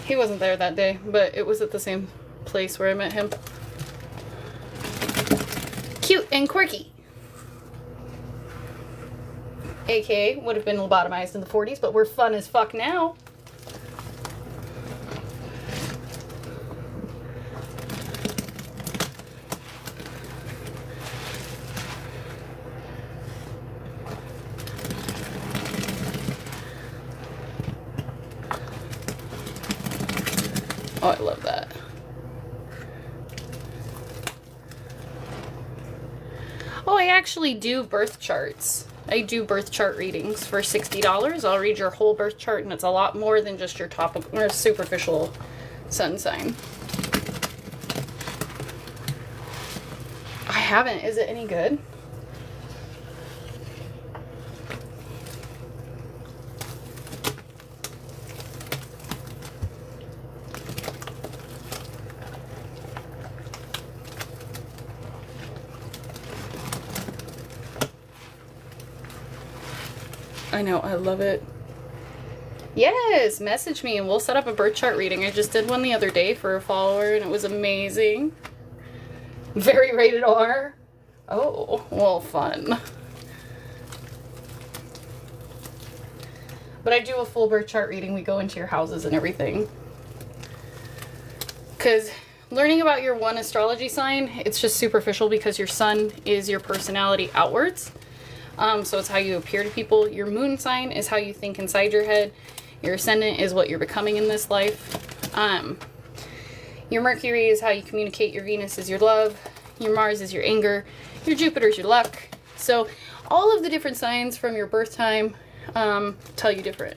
He wasn't there that day, but it was at the same place where I met him. Cute and quirky. AKA would have been lobotomized in the 40s, but we're fun as fuck now. Oh, I love that. Oh, I actually do birth charts. I do birth chart readings for $60. I'll read your whole birth chart, and it's a lot more than just your topical or superficial sun sign. I haven't. Is it any good? I know, I love it. Yes, message me and we'll set up a birth chart reading. I just did one the other day for a follower and it was amazing. Very rated R. Oh, well, fun. But I do a full birth chart reading. We go into your houses and everything. Because learning about your one astrology sign, it's just superficial because your sun is your personality outwards. So it's how you appear to people. Your moon sign is how you think inside your head. Your ascendant is what you're becoming in this life. Your Mercury is how you communicate. Your Venus is your love. Your Mars is your anger. Your Jupiter is your luck. So all of the different signs from your birth time tell you different.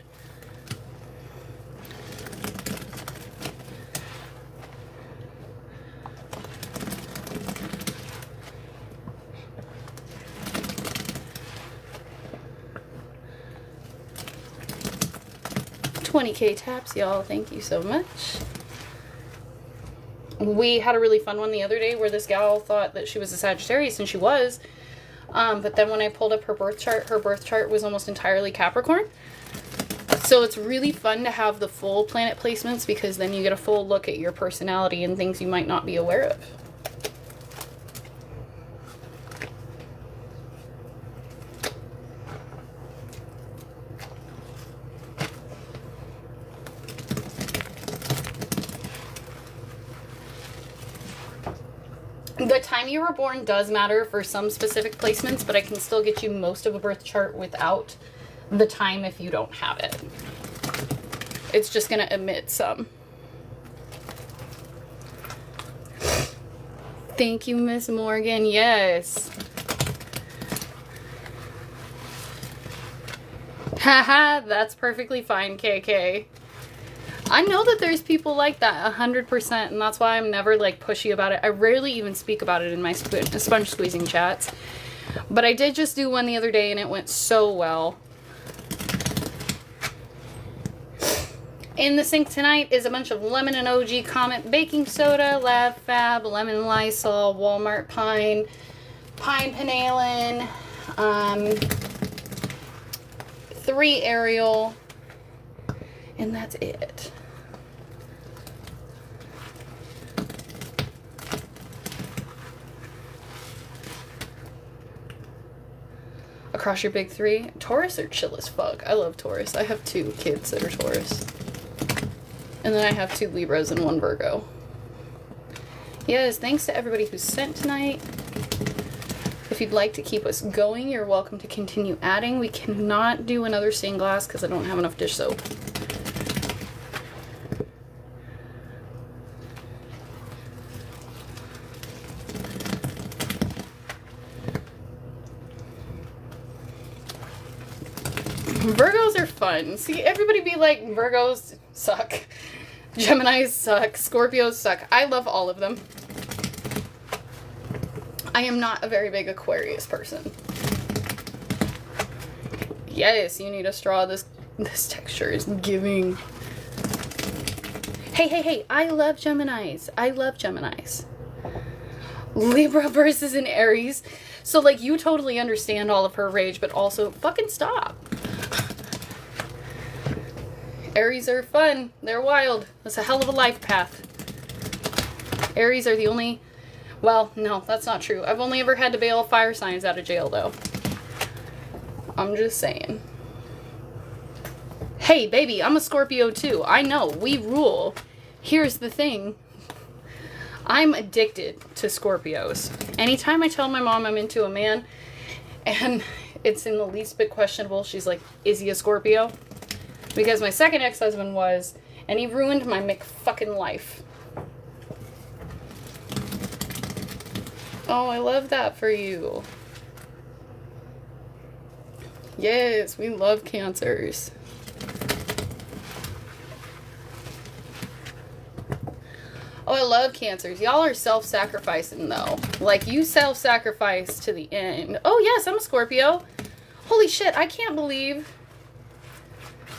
$20K taps, y'all. Thank you so much. We had a really fun one the other day where this gal thought that she was a Sagittarius, and she was. But then when I pulled up her birth chart was almost entirely Capricorn. So it's really fun to have the full planet placements because then you get a full look at your personality and things you might not be aware of. The time you were born does matter for some specific placements, but I can still get you most of a birth chart without the time if you don't have it. It's just going to omit some. Thank you, Miss Morgan. Yes. Haha, that's perfectly fine, KK. I know that there's people like that 100%, and that's why I'm never like pushy about it. I rarely even speak about it in my sponge squeezing chats. But I did just do one the other day and it went so well. In the sink tonight is a bunch of Lemon and OG Comet baking soda, Lab Fab, Lemon Lysol, Walmart Pine, Pine Panalin, 3 Ariel, and that's it. Across your big 3, Taurus are chill as fuck. I love Taurus. I have 2 kids that are Taurus. And then I have 2 Libras and 1 Virgo. Yes, thanks to everybody who sent tonight. If you'd like to keep us going, you're welcome to continue adding. We cannot do another stained glass because I don't have enough dish soap. Virgos are fun. See, everybody be like, Virgos suck. Geminis suck. Scorpios suck. I love all of them. I am not a very big Aquarius person. Yes, you need a straw. This texture is giving. Hey. I love Geminis. I love Geminis. Libra versus an Aries. So, like, you totally understand all of her rage, but also fucking stop. Aries are fun. They're wild. That's a hell of a life path. Aries are the only... Well, no, that's not true. I've only ever had to bail fire signs out of jail, though. I'm just saying. Hey, baby, I'm a Scorpio, too. I know. We rule. Here's the thing. I'm addicted to Scorpios. Anytime I tell my mom I'm into a man, and it's in the least bit questionable, she's like, is he a Scorpio? Because my second ex-husband was, and he ruined my McFucking life. Oh, I love that for you. Yes, we love Cancers. Oh, I love Cancers. Y'all are self-sacrificing, though. Like, you self-sacrifice to the end. Oh, yes, I'm a Scorpio. Holy shit, I can't believe...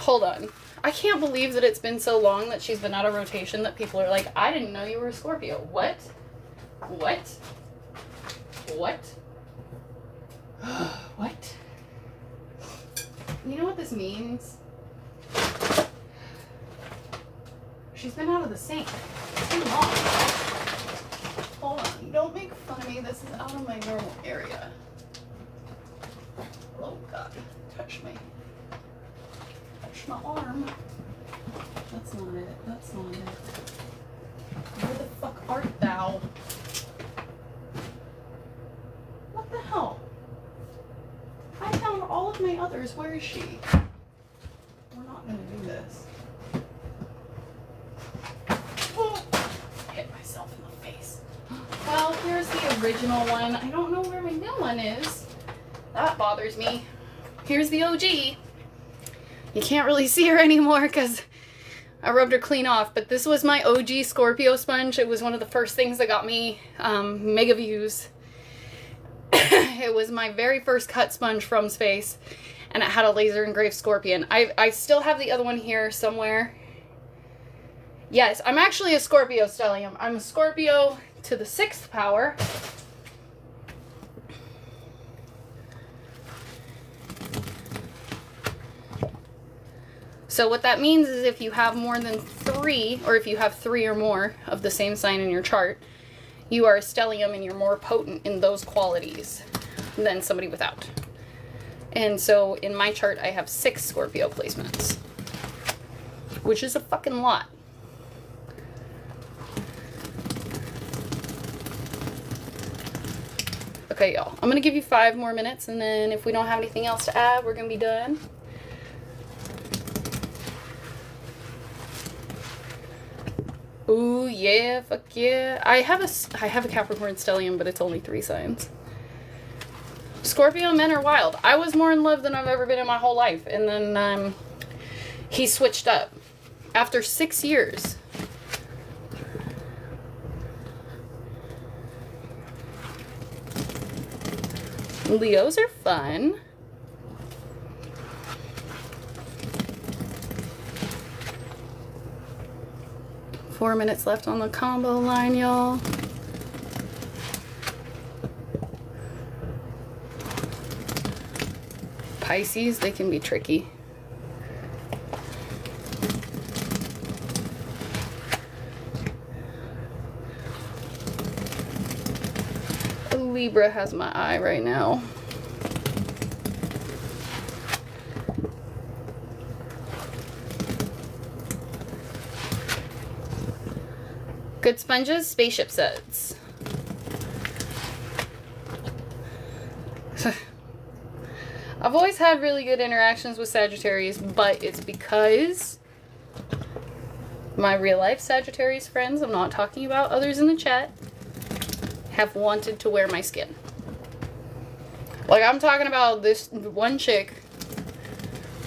Hold on. I can't believe that it's been so long that she's been out of rotation that people are like, I didn't know you were a Scorpio. What? What? What? What? You know what this means? She's been out of the sink too long. Hold on. Don't make fun of me. This is out of my normal area. Oh, God. Touch me. My arm. That's not it. That's not it. Where the fuck art thou? What the hell? I found all of my others. Where is she? We're not gonna do this. Oh, hit myself in the face. Well, here's the original one. I don't know where my new one is. That bothers me. Here's the OG. You can't really see her anymore because I rubbed her clean off, but this was my OG Scorpio sponge. It was one of the first things that got me mega views. It was my very first cut sponge from Space, and it had a laser engraved scorpion. I still have the other one here somewhere. Yes, I'm actually a Scorpio stellium. I'm a Scorpio to the 6th power. So what that means is if you have more than 3, or if you have 3 or more of the same sign in your chart, you are a stellium and you're more potent in those qualities than somebody without. And so in my chart, I have 6 Scorpio placements, which is a fucking lot. Okay, y'all. I'm going to give you 5 more minutes, and then if we don't have anything else to add, we're going to be done. Ooh, yeah, fuck yeah. I have a Capricorn stellium, but it's only 3 signs. Scorpio men are wild. I was more in love than I've ever been in my whole life, and then he switched up after 6 years. Leos are fun. Four minutes left on the combo line, y'all. Pisces, they can be tricky. Libra has my eye right now. Good sponges, spaceship sets. I've always had really good interactions with Sagittarius, but it's because my real life Sagittarius friends, I'm not talking about others in the chat, have wanted to wear my skin. Like, I'm talking about this one chick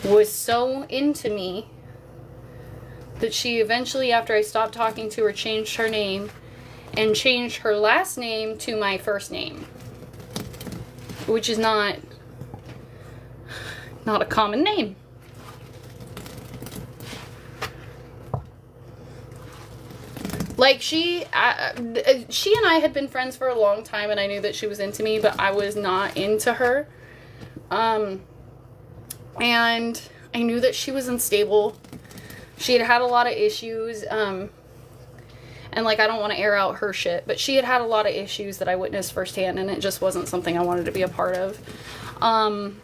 was so into me that she eventually, after I stopped talking to her, changed her name and changed her last name to my first name, which is not a common name. Like, she and I had been friends for a long time, and I knew that she was into me, but I was not into her. And I knew that she was unstable. She had a lot of issues, and like, I don't want to air out her shit, but she had a lot of issues that I witnessed firsthand, and it just wasn't something I wanted to be a part of. And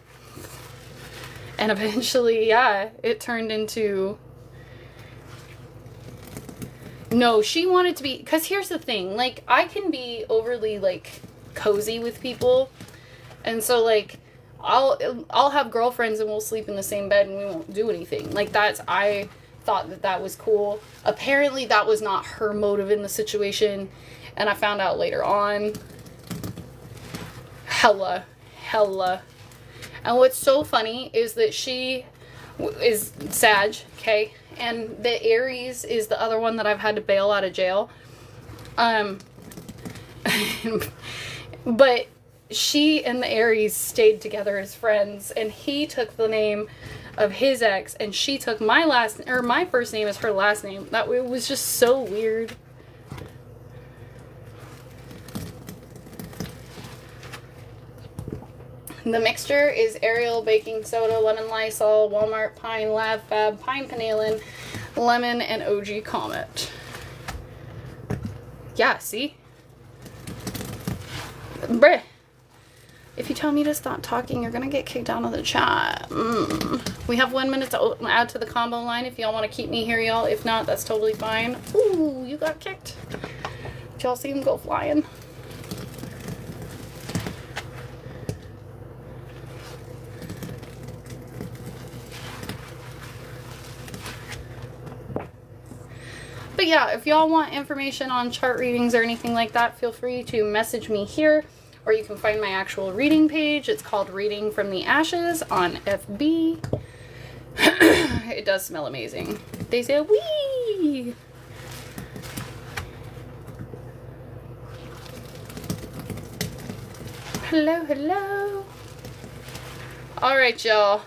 eventually, yeah, it turned into... No, she wanted to be... Because here's the thing. Like, I can be overly, like, cozy with people. And so, like, I'll have girlfriends and we'll sleep in the same bed and we won't do anything. Like, I thought that was cool. Apparently, that was not her motive in the situation. And I found out later on. Hella. And what's so funny is that she is Sag, okay? And the Aries is the other one that I've had to bail out of jail. But she and the Aries stayed together as friends, and he took the name of his ex, and she took my first name as her last name. That it was just so weird. The mixture is Ariel, baking soda, lemon Lysol, Walmart, Pine, Lab Fab, Pine Panelin, lemon, and OG Comet. Yeah, see? Bruh. If you tell me to stop talking, you're gonna get kicked out of the chat. We have 1 minute to add to the combo line if y'all want to keep me here, y'all. If not, that's totally fine. Ooh, you got kicked. Did y'all see him go flying? But yeah, if y'all want information on chart readings or anything like that, feel free to message me here, or you can find my actual reading page. It's called Reading from the Ashes on FB. It does smell amazing. They say, wee! Hello, hello. All right, y'all.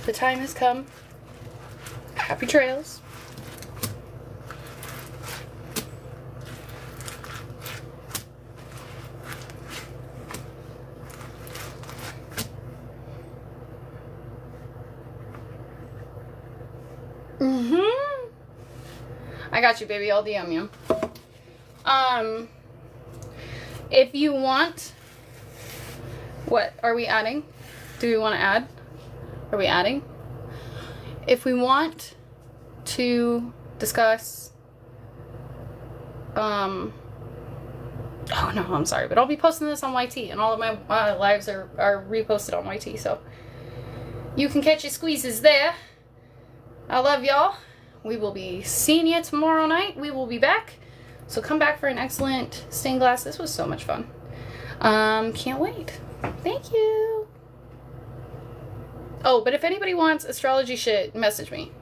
The time has come. Happy trails. I got you, baby. I'll DM you. If you want... What? Are we adding? Do we want to add? Are we adding? If we want to discuss... Oh, no, I'm sorry. But I'll be posting this on YT. And all of my lives are reposted on YT. So you can catch your squeezes there. I love y'all. We will be seeing you tomorrow night. We will be back. So come back for an excellent stained glass. This was so much fun. Can't wait. Thank you. Oh, but if anybody wants astrology shit, message me.